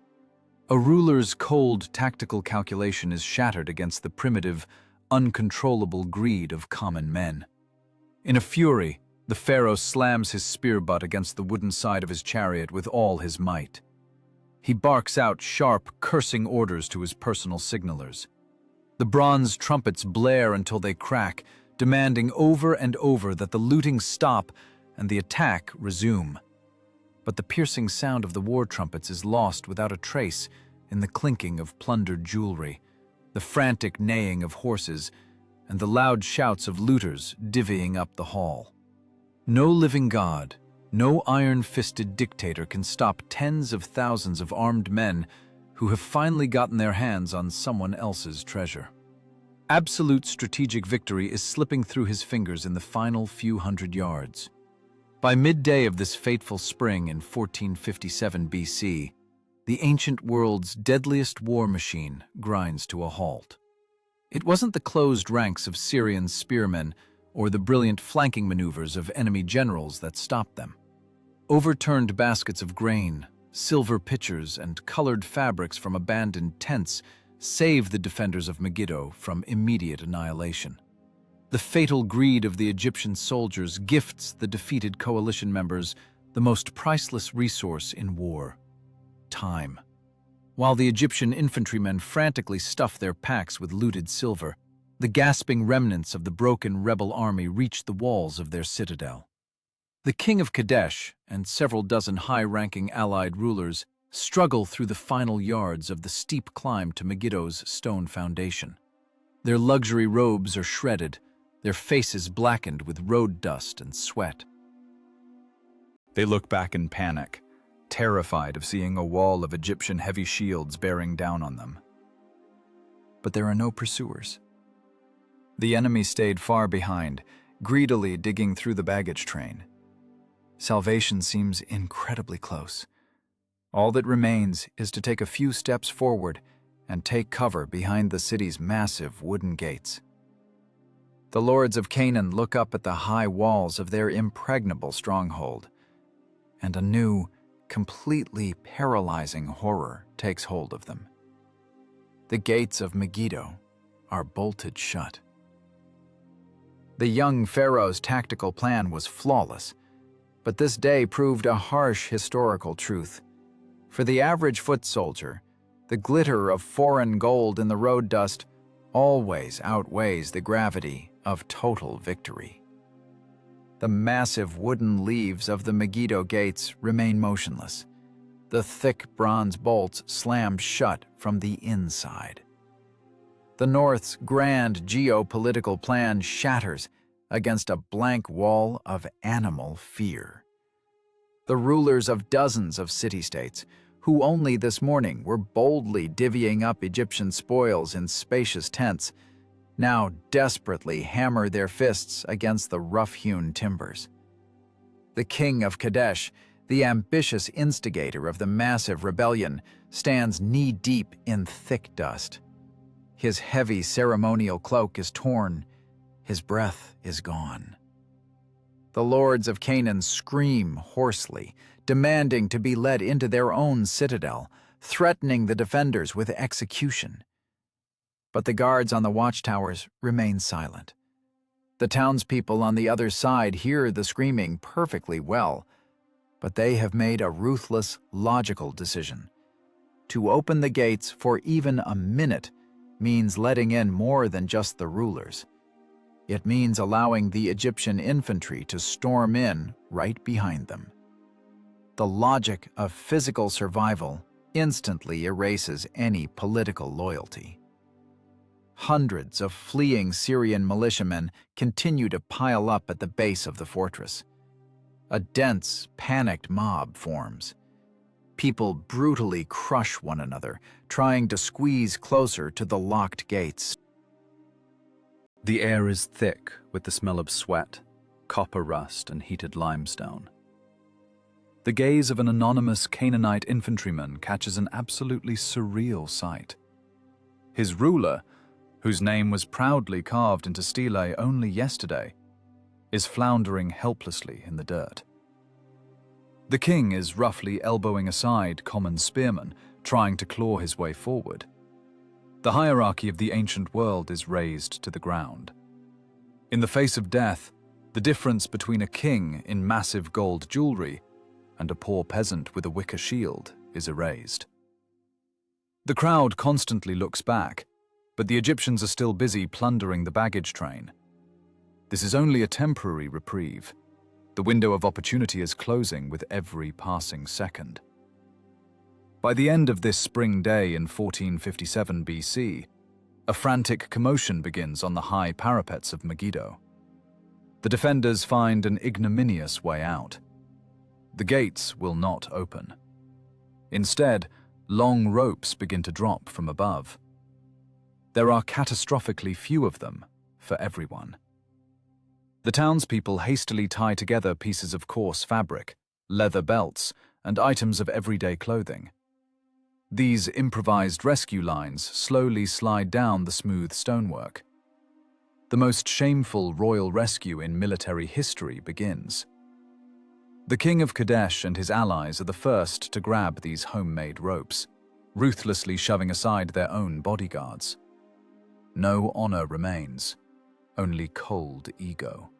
[SPEAKER 1] A ruler's cold tactical calculation is shattered against the primitive, uncontrollable greed of common men. In a fury, the pharaoh slams his spear butt against the wooden side of his chariot with all his might. He barks out sharp, cursing orders to his personal signalers. The bronze trumpets blare until they crack, demanding over and over that the looting stop and the attack resume. But the piercing sound of the war trumpets is lost without a trace in the clinking of plundered jewelry, the frantic neighing of horses, and the loud shouts of looters divvying up the haul. No living god, no iron-fisted dictator can stop tens of thousands of armed men who have finally gotten their hands on someone else's treasure. Absolute strategic victory is slipping through his fingers in the final few hundred yards. By midday of this fateful spring in 1457 BC, the ancient world's deadliest war machine grinds to a halt. It wasn't the closed ranks of Syrian spearmen or the brilliant flanking maneuvers of enemy generals that stopped them. Overturned baskets of grain, silver pitchers, and colored fabrics from abandoned tents save the defenders of Megiddo from immediate annihilation. The fatal greed of the Egyptian soldiers gifts the defeated coalition members the most priceless resource in war: time. While the Egyptian infantrymen frantically stuff their packs with looted silver, the gasping remnants of the broken rebel army reach the walls of their citadel. The king of Kadesh and several dozen high-ranking allied rulers struggle through the final yards of the steep climb to Megiddo's stone foundation. Their luxury robes are shredded, their faces blackened with road dust and sweat.
[SPEAKER 2] They look back in panic, terrified of seeing a wall of Egyptian heavy shields bearing down on them. But there are no pursuers. The enemy stayed far behind, greedily digging through the baggage train. Salvation seems incredibly close. All that remains is to take a few steps forward and take cover behind the city's massive wooden gates. The lords of Canaan look up at the high walls of their impregnable stronghold, and a new, completely paralyzing horror takes hold of them. The gates of Megiddo are bolted shut. The young Pharaoh's tactical plan was flawless, but this day proved a harsh historical truth. For the average foot soldier, the glitter of foreign gold in the road dust always outweighs the gravity of total victory. The massive wooden leaves of the Megiddo gates remain motionless. The thick bronze bolts slam shut from the inside. The North's grand geopolitical plan shatters against a blank wall of animal fear. The rulers of dozens of city-states, who only this morning were boldly divvying up Egyptian spoils in spacious tents, now desperately hammer their fists against the rough-hewn timbers. The king of Kadesh, the ambitious instigator of the massive rebellion, stands knee-deep in thick dust. His heavy ceremonial cloak is torn, his breath is gone. The lords of Canaan scream hoarsely, demanding to be led into their own citadel, threatening the defenders with execution. But the guards on the watchtowers remain silent. The townspeople on the other side hear the screaming perfectly well, but they have made a ruthless, logical decision. To open the gates for even a minute means letting in more than just the rulers. It means allowing the Egyptian infantry to storm in right behind them. The logic of physical survival instantly erases any political loyalty. Hundreds of fleeing Syrian militiamen continue to pile up at the base of the fortress. A dense, panicked mob forms. People brutally crush one another, trying to squeeze closer to the locked gates. The air is thick with the smell of sweat, copper rust, and heated limestone. The gaze of an anonymous Canaanite infantryman catches an absolutely surreal sight. His ruler, whose name was proudly carved into stele only yesterday, is floundering helplessly in the dirt. The king is roughly elbowing aside common spearmen, trying to claw his way forward. The hierarchy of the ancient world is razed to the ground. In the face of death, the difference between a king in massive gold jewelry and a poor peasant with a wicker shield is erased. The crowd constantly looks back, but the Egyptians are still busy plundering the baggage train. This is only a temporary reprieve. The window of opportunity is closing with every passing second. By the end of this spring day in 1457 BC, a frantic commotion begins on the high parapets of Megiddo. The defenders find an ignominious way out. The gates will not open. Instead, long ropes begin to drop from above. There are catastrophically few of them for everyone. The townspeople hastily tie together pieces of coarse fabric, leather belts, and items of everyday clothing. These improvised rescue lines slowly slide down the smooth stonework. The most shameful royal rescue in military history begins.
[SPEAKER 1] The king of Kadesh and his allies are the first to grab these homemade ropes, ruthlessly shoving aside their own bodyguards. No honor remains, only cold ego.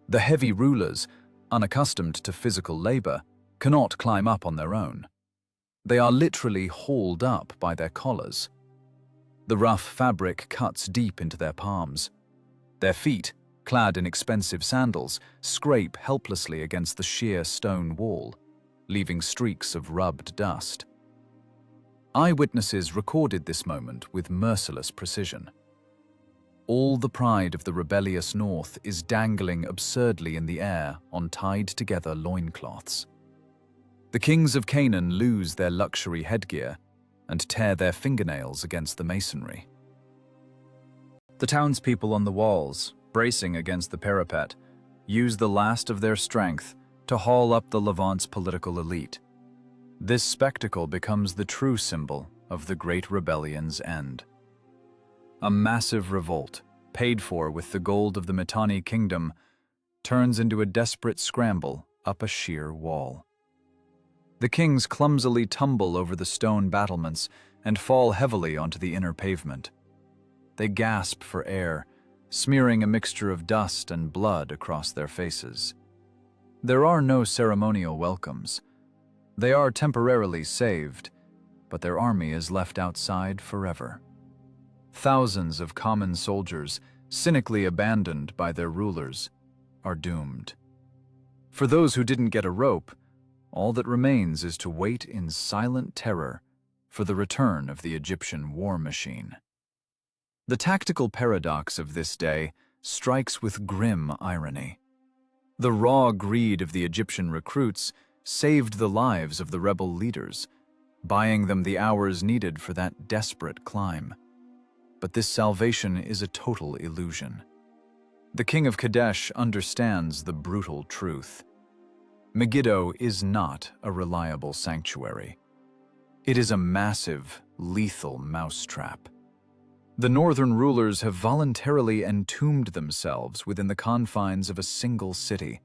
[SPEAKER 1] The heavy rulers, unaccustomed to physical labor, cannot climb up on their own. They are literally hauled up by their collars. The rough fabric cuts deep into their palms. Their feet, clad in expensive sandals, scrape helplessly against the sheer stone wall, leaving streaks of rubbed dust. Eyewitnesses recorded this moment with merciless precision. All the pride of the rebellious north is dangling absurdly in the air on tied-together loincloths. The kings of Canaan lose their luxury headgear and tear their fingernails against the masonry.
[SPEAKER 2] The townspeople on the walls, bracing against the parapet, use the last of their strength to haul up the Levant's political elite. This spectacle becomes the true symbol of the Great Rebellion's end. A massive revolt, paid for with the gold of the Mitanni kingdom, turns into a desperate scramble up a sheer wall. The kings clumsily tumble over the stone battlements and fall heavily onto the inner pavement. They gasp for air, smearing a mixture of dust and blood across their faces. There are no ceremonial welcomes. They are temporarily saved, but their army is left outside forever. Thousands of common soldiers, cynically abandoned by their rulers, are doomed. For those who didn't get a rope, all that remains is to wait in silent terror for the return of the Egyptian war machine. The tactical paradox of this day strikes with grim irony. The raw greed of the Egyptian recruits saved the lives of the rebel leaders, buying them the hours needed for that desperate climb. But this salvation is a total illusion. The king of Kadesh understands the brutal truth. Megiddo is not a reliable sanctuary. It is a massive, lethal mousetrap. The northern rulers have voluntarily entombed themselves within the confines of a single city.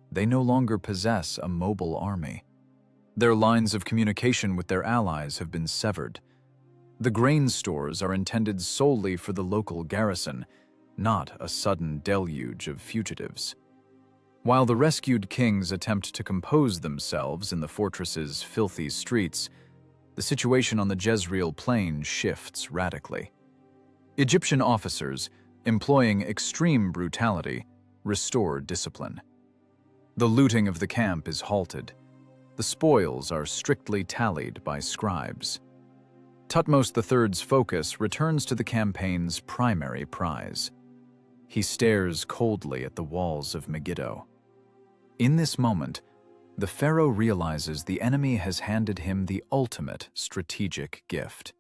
[SPEAKER 2] They no longer possess a mobile army. Their lines of communication with their allies have been severed. The grain stores are intended solely for the local garrison, not a sudden deluge of fugitives. While the rescued kings attempt to compose themselves in the fortress's filthy streets, the situation on the Jezreel plain shifts radically. Egyptian officers, employing extreme brutality, restore discipline. The looting of the camp is halted. The spoils are strictly tallied by scribes. Thutmose III's focus returns to the campaign's primary prize. He stares coldly at the walls of Megiddo. In this moment, the pharaoh realizes the enemy has handed him the ultimate strategic gift.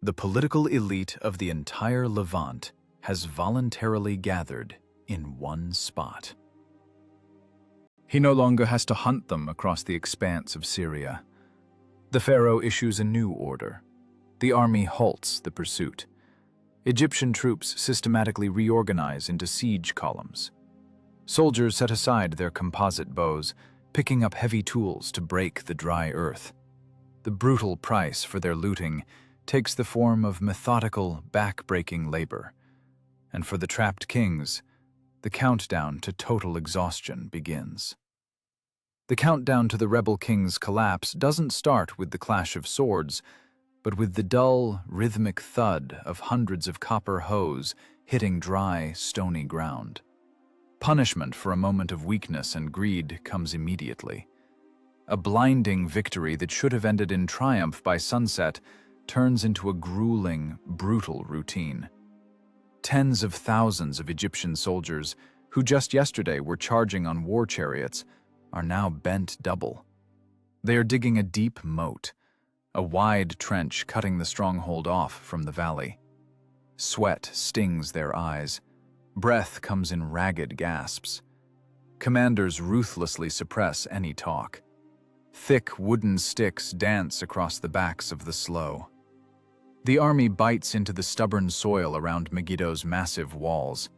[SPEAKER 2] The political elite of the entire Levant has voluntarily gathered in one spot. He no longer has to hunt them across the expanse of Syria. The pharaoh issues a new order. The army halts the pursuit. Egyptian troops systematically reorganize into siege columns. Soldiers set aside their composite bows, picking up heavy tools to break the dry earth. The brutal price for their looting takes the form of methodical, back-breaking labor. And for the trapped kings, the countdown to total exhaustion begins. The countdown to the rebel king's collapse doesn't start with the clash of swords, but with the dull, rhythmic thud of hundreds of copper hoes hitting dry, stony ground. Punishment for a moment of weakness and greed comes immediately. A blinding victory that should have ended in triumph by sunset turns into a grueling, brutal routine. Tens of thousands of Egyptian soldiers, who just yesterday were charging on war chariots, are now bent double. They are digging a deep moat, a wide trench cutting the stronghold off from the valley. Sweat stings their eyes. Breath comes in ragged gasps. Commanders ruthlessly suppress any talk. Thick wooden sticks dance across the backs of the slow. The army bites into the stubborn soil around Megiddo's massive walls.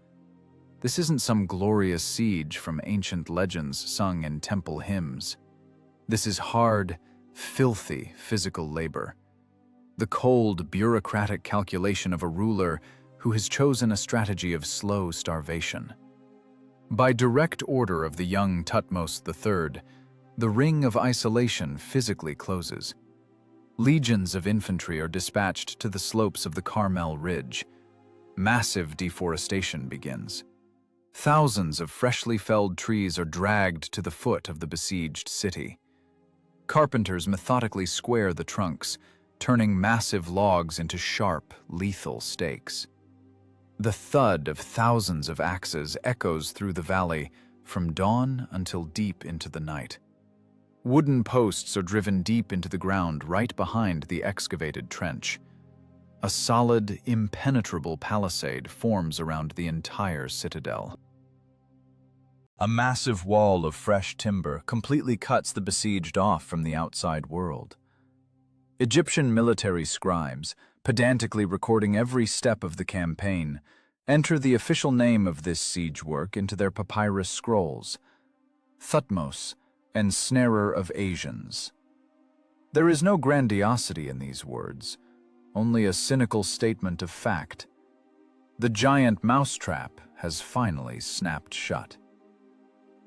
[SPEAKER 1] This isn't some glorious siege from ancient legends sung in temple hymns. This is hard, filthy physical labor. The cold, bureaucratic calculation of a ruler who has chosen a strategy of slow starvation. By direct order of the young Thutmose III, the ring of isolation physically closes. Legions of infantry are dispatched to the slopes of the Carmel Ridge. Massive deforestation begins. Thousands of freshly felled trees are dragged to the foot of the besieged city. Carpenters methodically square the trunks, turning massive logs into sharp, lethal stakes. The thud of thousands of axes echoes through the valley from dawn until deep into the night. Wooden posts are driven deep into the ground right behind the excavated trench. A solid, impenetrable palisade forms around the entire citadel.
[SPEAKER 2] A massive wall of fresh timber completely cuts the besieged off from the outside world. Egyptian military scribes, pedantically recording every step of the campaign, enter the official name of this siege work into their papyrus scrolls: Thutmose, ensnarer of Asians. There is no grandiosity in these words, only a cynical statement of fact. The giant mousetrap has finally snapped shut.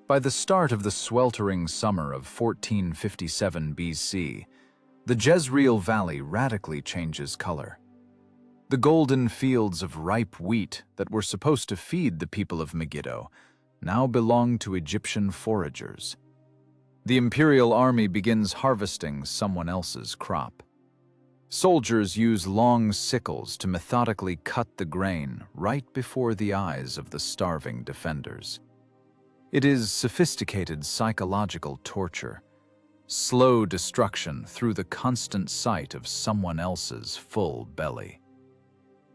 [SPEAKER 2] By the start of the sweltering summer of 1457 BC, the Jezreel Valley radically changes color. The golden fields of ripe wheat that were supposed to feed the people of Megiddo now belong to Egyptian foragers. The imperial army begins harvesting someone else's crop. Soldiers use long sickles to methodically cut the grain right before the eyes of the starving defenders. It is sophisticated psychological torture, slow destruction through the constant sight of someone else's full belly.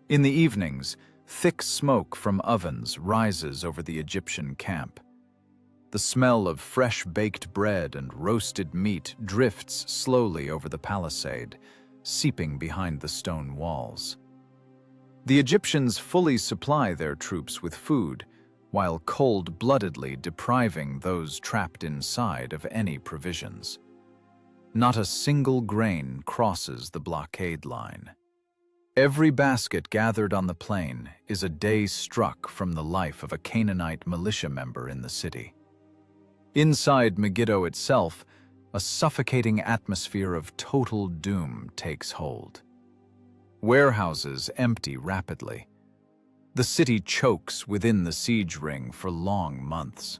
[SPEAKER 2] In the evenings, thick smoke from ovens rises over the Egyptian camp. The smell of fresh baked bread and roasted meat drifts slowly over the palisade, seeping behind the stone walls. The Egyptians fully supply their troops with food, while cold-bloodedly depriving those trapped inside of any provisions. Not a single grain crosses the blockade line. Every basket gathered on the plain is a day struck from the life of a Canaanite militia member in the city. Inside Megiddo itself, a suffocating atmosphere of total doom takes hold. Warehouses empty rapidly. The city chokes within the siege ring for long months.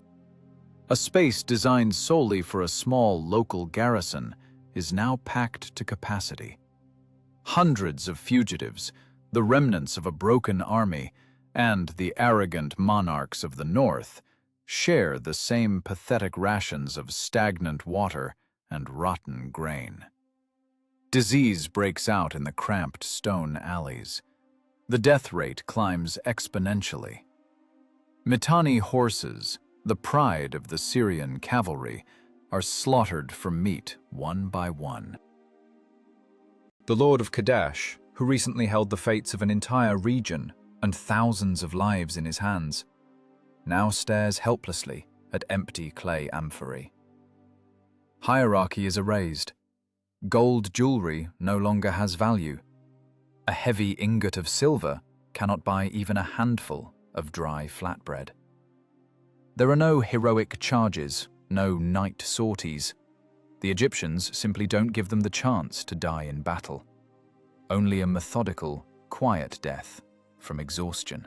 [SPEAKER 2] A space designed solely for a small local garrison is now packed to capacity. Hundreds of fugitives, the remnants of a broken army, and the arrogant monarchs of the north share the same pathetic rations of stagnant water and rotten grain. Disease breaks out in the cramped stone alleys. The death rate climbs exponentially. Mitanni horses, the pride of the Syrian cavalry, are slaughtered for meat one by one. The Lord of Kadesh, who recently held the fates of an entire region and thousands of lives in his hands, now stares helplessly at empty clay amphorae. Hierarchy is erased. Gold jewelry no longer has value. A heavy ingot of silver cannot buy even a handful of dry flatbread. There are no heroic charges, no knight sorties. The Egyptians simply don't give them the chance to die in battle. Only a methodical, quiet death from exhaustion.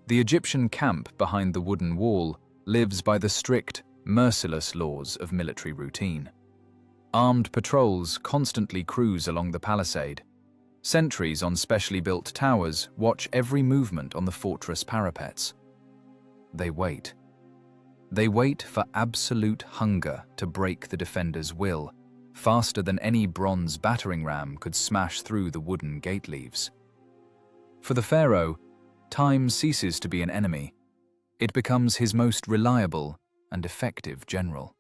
[SPEAKER 2] The Egyptian camp behind the wooden wall lives by the strict, merciless laws of military routine. Armed patrols constantly cruise along the palisade. Sentries on specially built towers watch every movement on the fortress parapets. They wait. They wait for absolute hunger to break the defender's will, faster than any bronze battering ram could smash through the wooden gate leaves. For the Pharaoh, time ceases to be an enemy. It becomes his most reliable and effective general.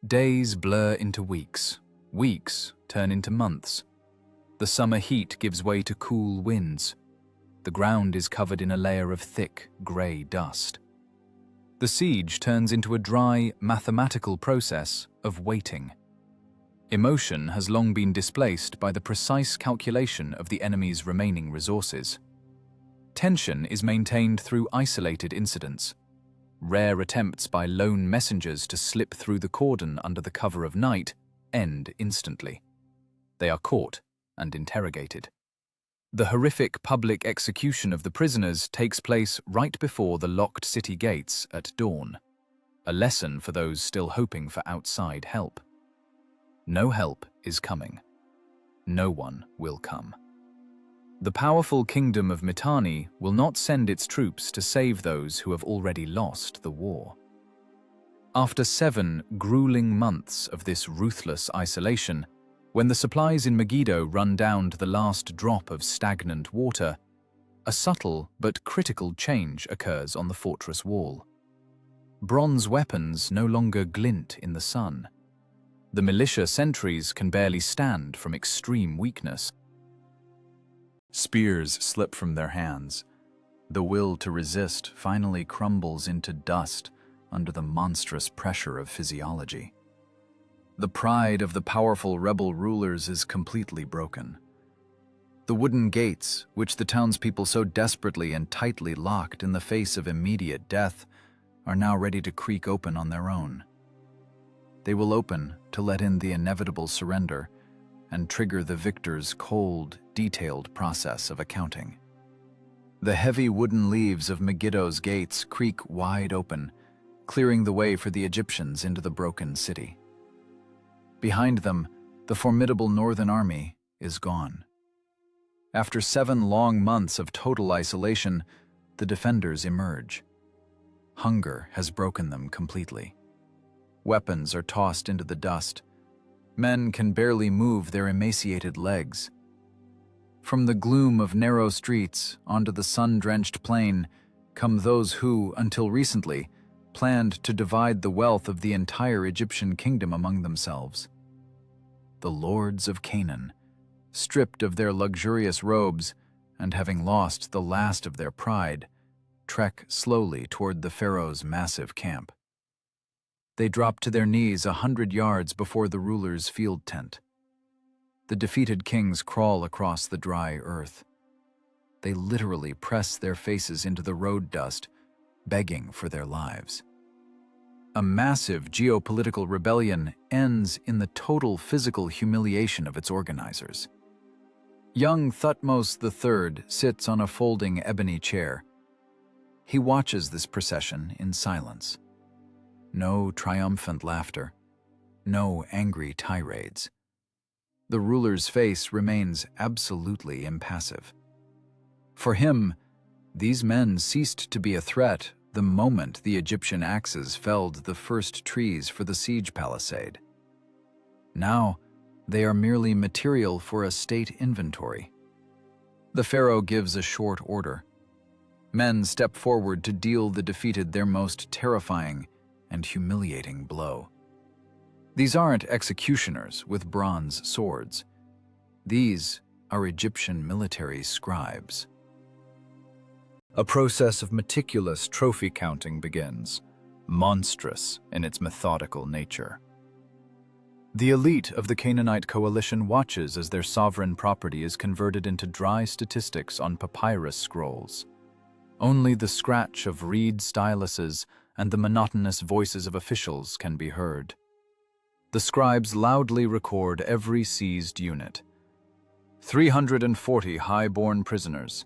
[SPEAKER 2] Days blur into weeks. Weeks turn into months. The summer heat gives way to cool winds.
[SPEAKER 1] The ground is covered in a layer of thick, grey dust. The siege turns into a dry, mathematical process of waiting. Emotion has long been displaced by the precise calculation of the enemy's remaining resources. Tension is maintained through isolated incidents. Rare attempts by lone messengers to slip through the cordon under the cover of night end instantly. They are caught and interrogated. The horrific public execution of the prisoners takes place right before the locked city gates at dawn, a lesson for those still hoping for outside help. No help is coming. No one will come. The powerful kingdom of Mitanni will not send its troops to save those who have already lost the war. After 7 grueling months of this ruthless isolation, when the supplies in Megiddo run down to the last drop of stagnant water, a subtle but critical change occurs on the fortress wall. Bronze weapons no longer glint in the sun. The militia sentries can barely stand from extreme weakness. Spears slip from their hands. The will to resist finally crumbles into dust under the monstrous pressure of physiology. The pride of the powerful rebel rulers is completely broken. The wooden gates, which the townspeople so desperately and tightly locked in the face of immediate death, are now ready to creak open on their own. They will open to let in the inevitable surrender and trigger the victor's cold, detailed process of accounting. The heavy wooden leaves of Megiddo's gates creak wide open, clearing the way for the Egyptians into the broken city. Behind them, the formidable northern army is gone. After 7 long months of total isolation, the defenders emerge. Hunger has broken them completely. Weapons are tossed into the dust. Men can barely move their emaciated legs. From the gloom of narrow streets onto the sun-drenched plain come those who, until recently, planned to divide the wealth of the entire Egyptian kingdom among themselves. The lords of Canaan, stripped of their luxurious robes and having lost the last of their pride, trek slowly toward the Pharaoh's massive camp. They drop to their knees 100 yards before the ruler's field tent. The defeated kings crawl across the dry earth. They literally press their faces into the road dust, begging for their lives. A massive geopolitical rebellion ends in the total physical humiliation of its organizers. Young Thutmose III sits on a folding ebony chair. He watches this procession in silence. No triumphant laughter, no angry tirades. The ruler's face remains absolutely impassive. For him, these men ceased to be a threat the moment the Egyptian axes felled the first trees for the siege palisade. Now, they are merely material for a state inventory. The pharaoh gives a short order. Men step forward to deal the defeated their most terrifying and humiliating blow. These aren't executioners with bronze swords. These are Egyptian military scribes. A process of meticulous trophy counting begins, monstrous in its methodical nature. The elite of the Canaanite coalition watches as their sovereign property is converted into dry statistics on papyrus scrolls. Only the scratch of reed styluses and the monotonous voices of officials can be heard. The scribes loudly record every seized unit. 340 high-born prisoners,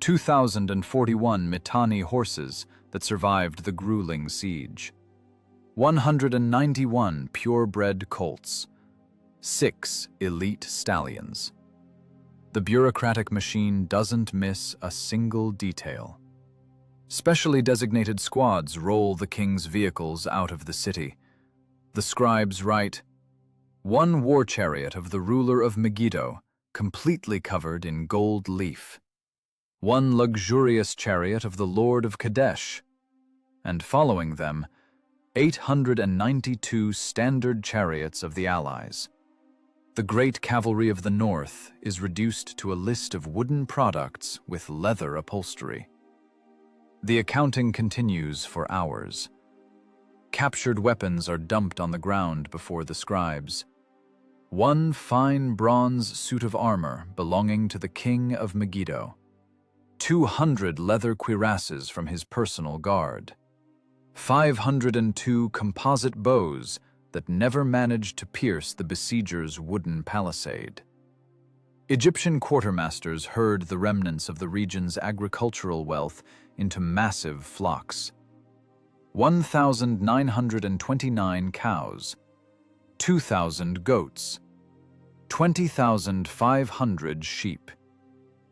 [SPEAKER 1] 2,041 Mitanni horses that survived the grueling siege, 191 purebred colts, 6 elite stallions. The bureaucratic machine doesn't miss a single detail. Specially designated squads roll the king's vehicles out of the city. The scribes write, "One war chariot of the ruler of Megiddo, completely covered in gold leaf. One luxurious chariot of the Lord of Kadesh, and following them, 892 standard chariots of the Allies. The great cavalry of the north is reduced to a list of wooden products with leather upholstery. The accounting continues for hours. Captured weapons are dumped on the ground before the scribes. One fine bronze suit of armor belonging to the king of Megiddo. 200 leather cuirasses from his personal guard. 502 composite bows that never managed to pierce the besiegers' wooden palisade. Egyptian quartermasters herd the remnants of the region's agricultural wealth into massive flocks. 1,929 cows, 2,000 goats, 20,500 sheep.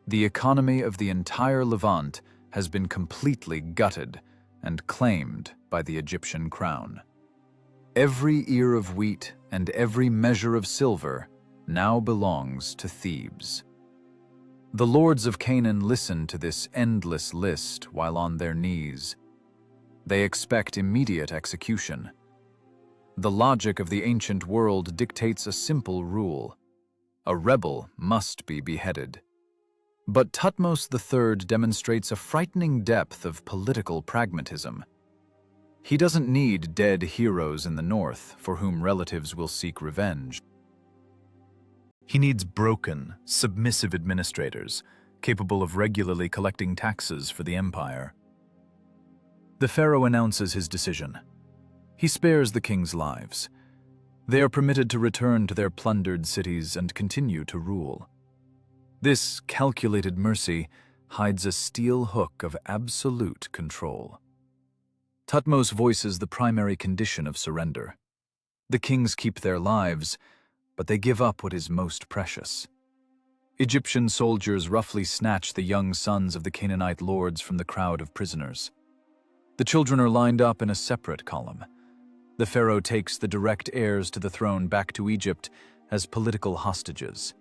[SPEAKER 1] The economy of the entire Levant has been completely gutted and claimed by the Egyptian crown. Every ear of wheat and every measure of silver now belongs to Thebes. The lords of Canaan listen to this endless list while on their knees. They expect immediate execution. The logic of the ancient world dictates a simple rule: a rebel must be beheaded. But Thutmose III demonstrates a frightening depth of political pragmatism. He doesn't need dead heroes in the north for whom relatives will seek revenge.
[SPEAKER 2] He needs broken, submissive administrators, capable of regularly collecting taxes for the empire. The pharaoh announces his decision. He spares the king's lives. They are permitted to return to their plundered cities and continue to rule. This calculated mercy hides a steel hook of absolute control. Thutmose voices the primary condition of surrender. The kings keep their lives, but they give up what is most precious. Egyptian soldiers roughly snatch the young sons of the Canaanite lords from the crowd of prisoners. The children are lined up in a separate column. The pharaoh takes the direct heirs to the throne back to Egypt as political hostages.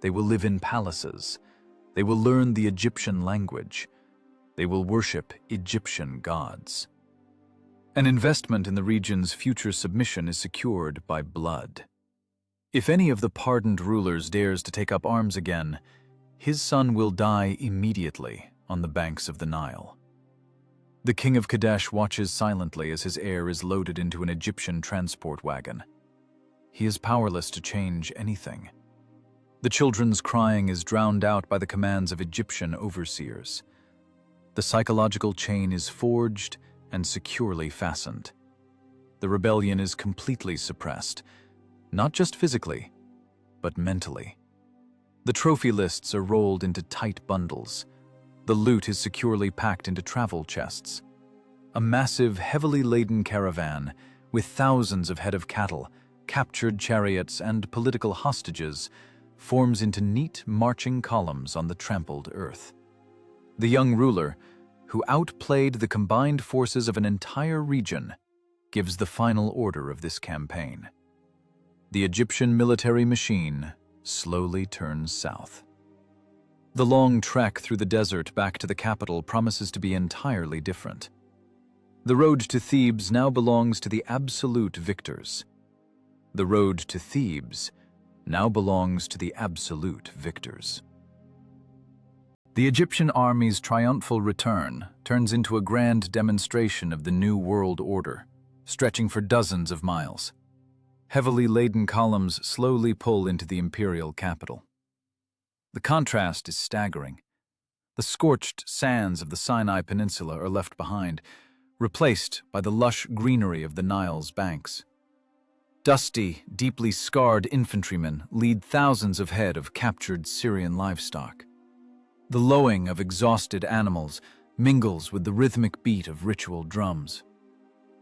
[SPEAKER 2] They will live in palaces. They will learn the Egyptian language. They will worship Egyptian gods. An investment in the region's future submission is secured by blood. If any of the pardoned rulers dares to take up arms again, his son will die immediately on the banks of the Nile. The king of Kadesh watches silently as his heir is loaded into an Egyptian transport wagon. He is powerless to change anything. The children's crying is drowned out by the commands of Egyptian overseers. The psychological chain is forged and securely fastened. The rebellion is completely suppressed, not just physically, but mentally. The trophy lists are rolled into tight bundles. The loot is securely packed into travel chests. A massive, heavily laden caravan with thousands of head of cattle, captured chariots, and political hostages forms into neat marching columns on the trampled earth. The young ruler, who outplayed the combined forces of an entire region, gives the final order of this campaign. The Egyptian military machine slowly turns south. The long trek through the desert back to the capital promises to be entirely different. The road to Thebes now belongs to the absolute victors. The road to Thebes now belongs to the absolute victors. The Egyptian army's triumphal return turns into a grand demonstration of the new world order, stretching for dozens of miles. Heavily laden columns slowly pull into the imperial capital. The contrast is staggering. The scorched sands of the Sinai Peninsula are left behind, replaced by the lush greenery of the Nile's banks. Dusty, deeply scarred infantrymen lead thousands of head of captured Syrian livestock. The lowing of exhausted animals mingles with the rhythmic beat of ritual drums.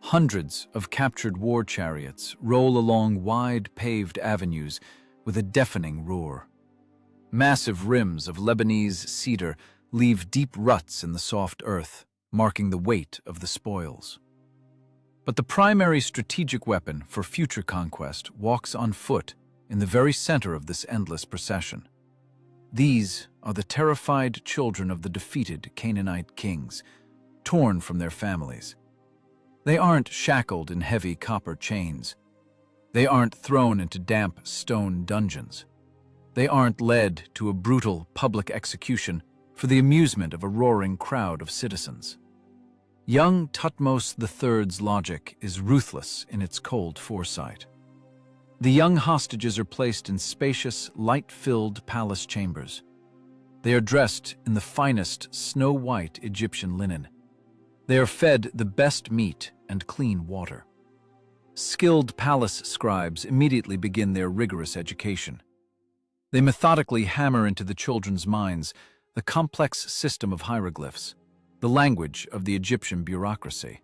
[SPEAKER 2] Hundreds of captured war chariots roll along wide paved avenues with a deafening roar. Massive rims of Lebanese cedar leave deep ruts in the soft earth, marking the weight of the spoils. But the primary strategic weapon for future conquest walks on foot in the very center of this endless procession. These are the terrified children of the defeated Canaanite kings, torn from their families. They aren't shackled in heavy copper chains.
[SPEAKER 1] They aren't thrown into damp stone dungeons. They aren't led to a brutal public execution for the amusement of a roaring crowd of citizens. Young Thutmose III's logic is ruthless in its cold foresight. The young hostages are placed in spacious, light-filled palace chambers. They are dressed in the finest snow-white Egyptian linen. They are fed the best meat and clean water. Skilled palace scribes immediately begin their rigorous education. They methodically hammer into the children's minds the complex system of hieroglyphs, the language of the Egyptian bureaucracy,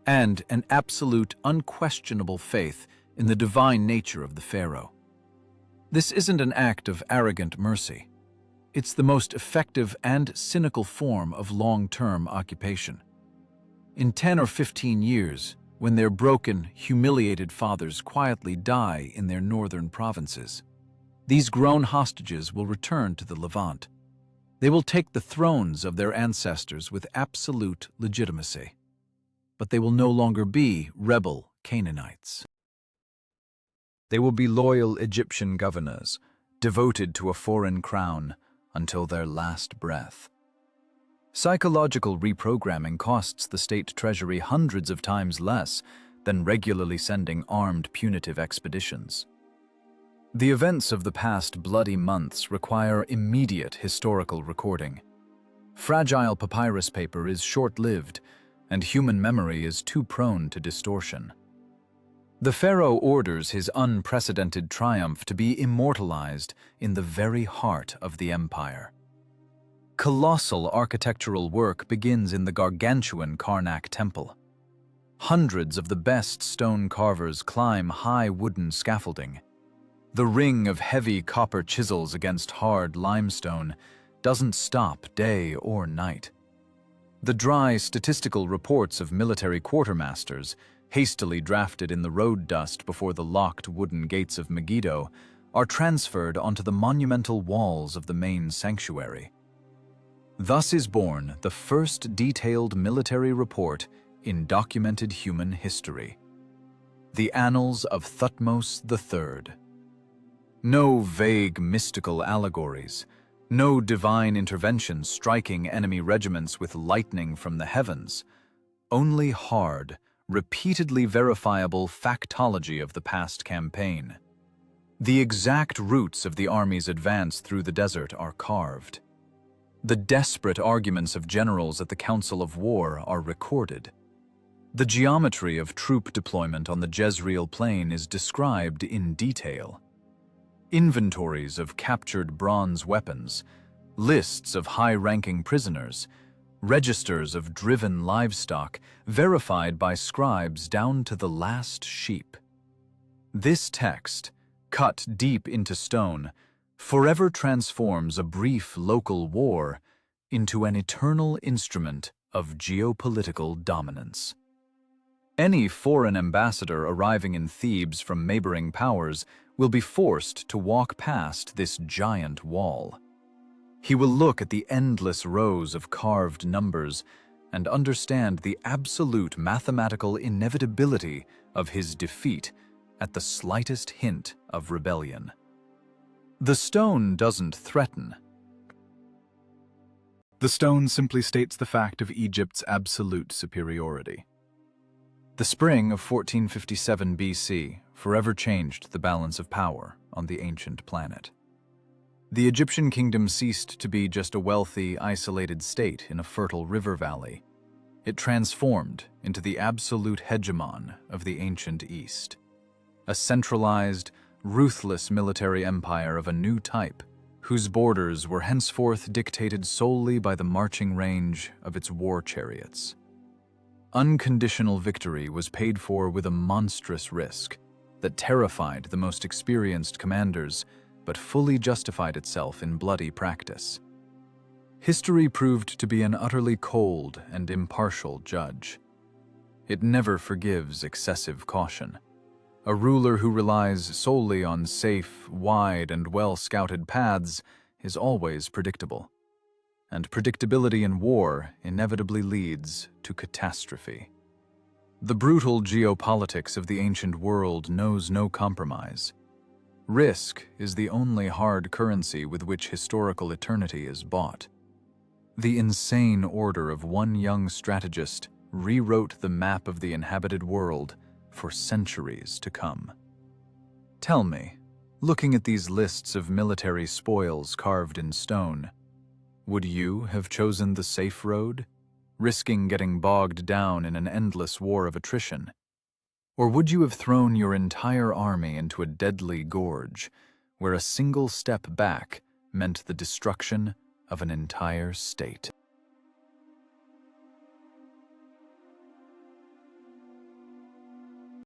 [SPEAKER 1] and an absolute, unquestionable faith in the divine nature of the Pharaoh. This isn't an act of arrogant mercy. It's the most effective and cynical form of long-term occupation. In 10 or 15 years, when their broken, humiliated fathers quietly die in their northern provinces, these grown hostages will return to the Levant. They will take the thrones of their ancestors with absolute legitimacy. But they will no longer be rebel Canaanites. They will be loyal Egyptian governors, devoted to a foreign crown until their last breath. Psychological reprogramming costs the state treasury hundreds of times less than regularly sending armed punitive expeditions. The events of the past bloody months require immediate historical recording. Fragile papyrus paper is short-lived, and human memory is too prone to distortion. The Pharaoh orders his unprecedented triumph to be immortalized in the very heart of the empire. Colossal architectural work begins in the gargantuan Karnak temple. Hundreds of the best stone carvers climb high wooden scaffolding. The ring of heavy copper chisels against hard limestone doesn't stop day or night. The dry statistical reports of military quartermasters, hastily drafted in the road dust before the locked wooden gates of Megiddo, are transferred onto the monumental walls of the main sanctuary. Thus is born the first detailed military report in documented human history: the Annals of Thutmose III. No vague mystical allegories, no divine intervention striking enemy regiments with lightning from the heavens, only hard, repeatedly verifiable factology of the past campaign. The exact routes of the army's advance through the desert are carved. The desperate arguments of generals at the Council of War are recorded. The geometry of troop deployment on the Jezreel Plain is described in detail. Inventories of captured bronze weapons, lists of high-ranking prisoners, registers of driven livestock verified by scribes down to the last sheep. This text, cut deep into stone, forever transforms a brief local war into an eternal instrument of geopolitical dominance. Any foreign ambassador arriving in Thebes from neighboring powers will be forced to walk past this giant wall. He will look at the endless rows of carved numbers and understand the absolute mathematical inevitability of his defeat at the slightest hint of rebellion. The stone doesn't threaten. The stone simply states the fact of Egypt's absolute superiority. The spring of 1457 BC forever changed the balance of power on the ancient planet. The Egyptian kingdom ceased to be just a wealthy, isolated state in a fertile river valley. It transformed into the absolute hegemon of the ancient East. A centralized, ruthless military empire of a new type, whose borders were henceforth dictated solely by the marching range of its war chariots. Unconditional victory was paid for with a monstrous risk that terrified the most experienced commanders, but fully justified itself in bloody practice. History proved to be an utterly cold and impartial judge. It never forgives excessive caution. A ruler who relies solely on safe, wide, and well-scouted paths is always predictable. And predictability in war inevitably leads to catastrophe. The brutal geopolitics of the ancient world knows no compromise. Risk is the only hard currency with which historical eternity is bought. The insane order of one young strategist rewrote the map of the inhabited world for centuries to come. Tell me, looking at these lists of military spoils carved in stone, would you have chosen the safe road, risking getting bogged down in an endless war of attrition? Or would you have thrown your entire army into a deadly gorge, where a single step back meant the destruction of an entire state?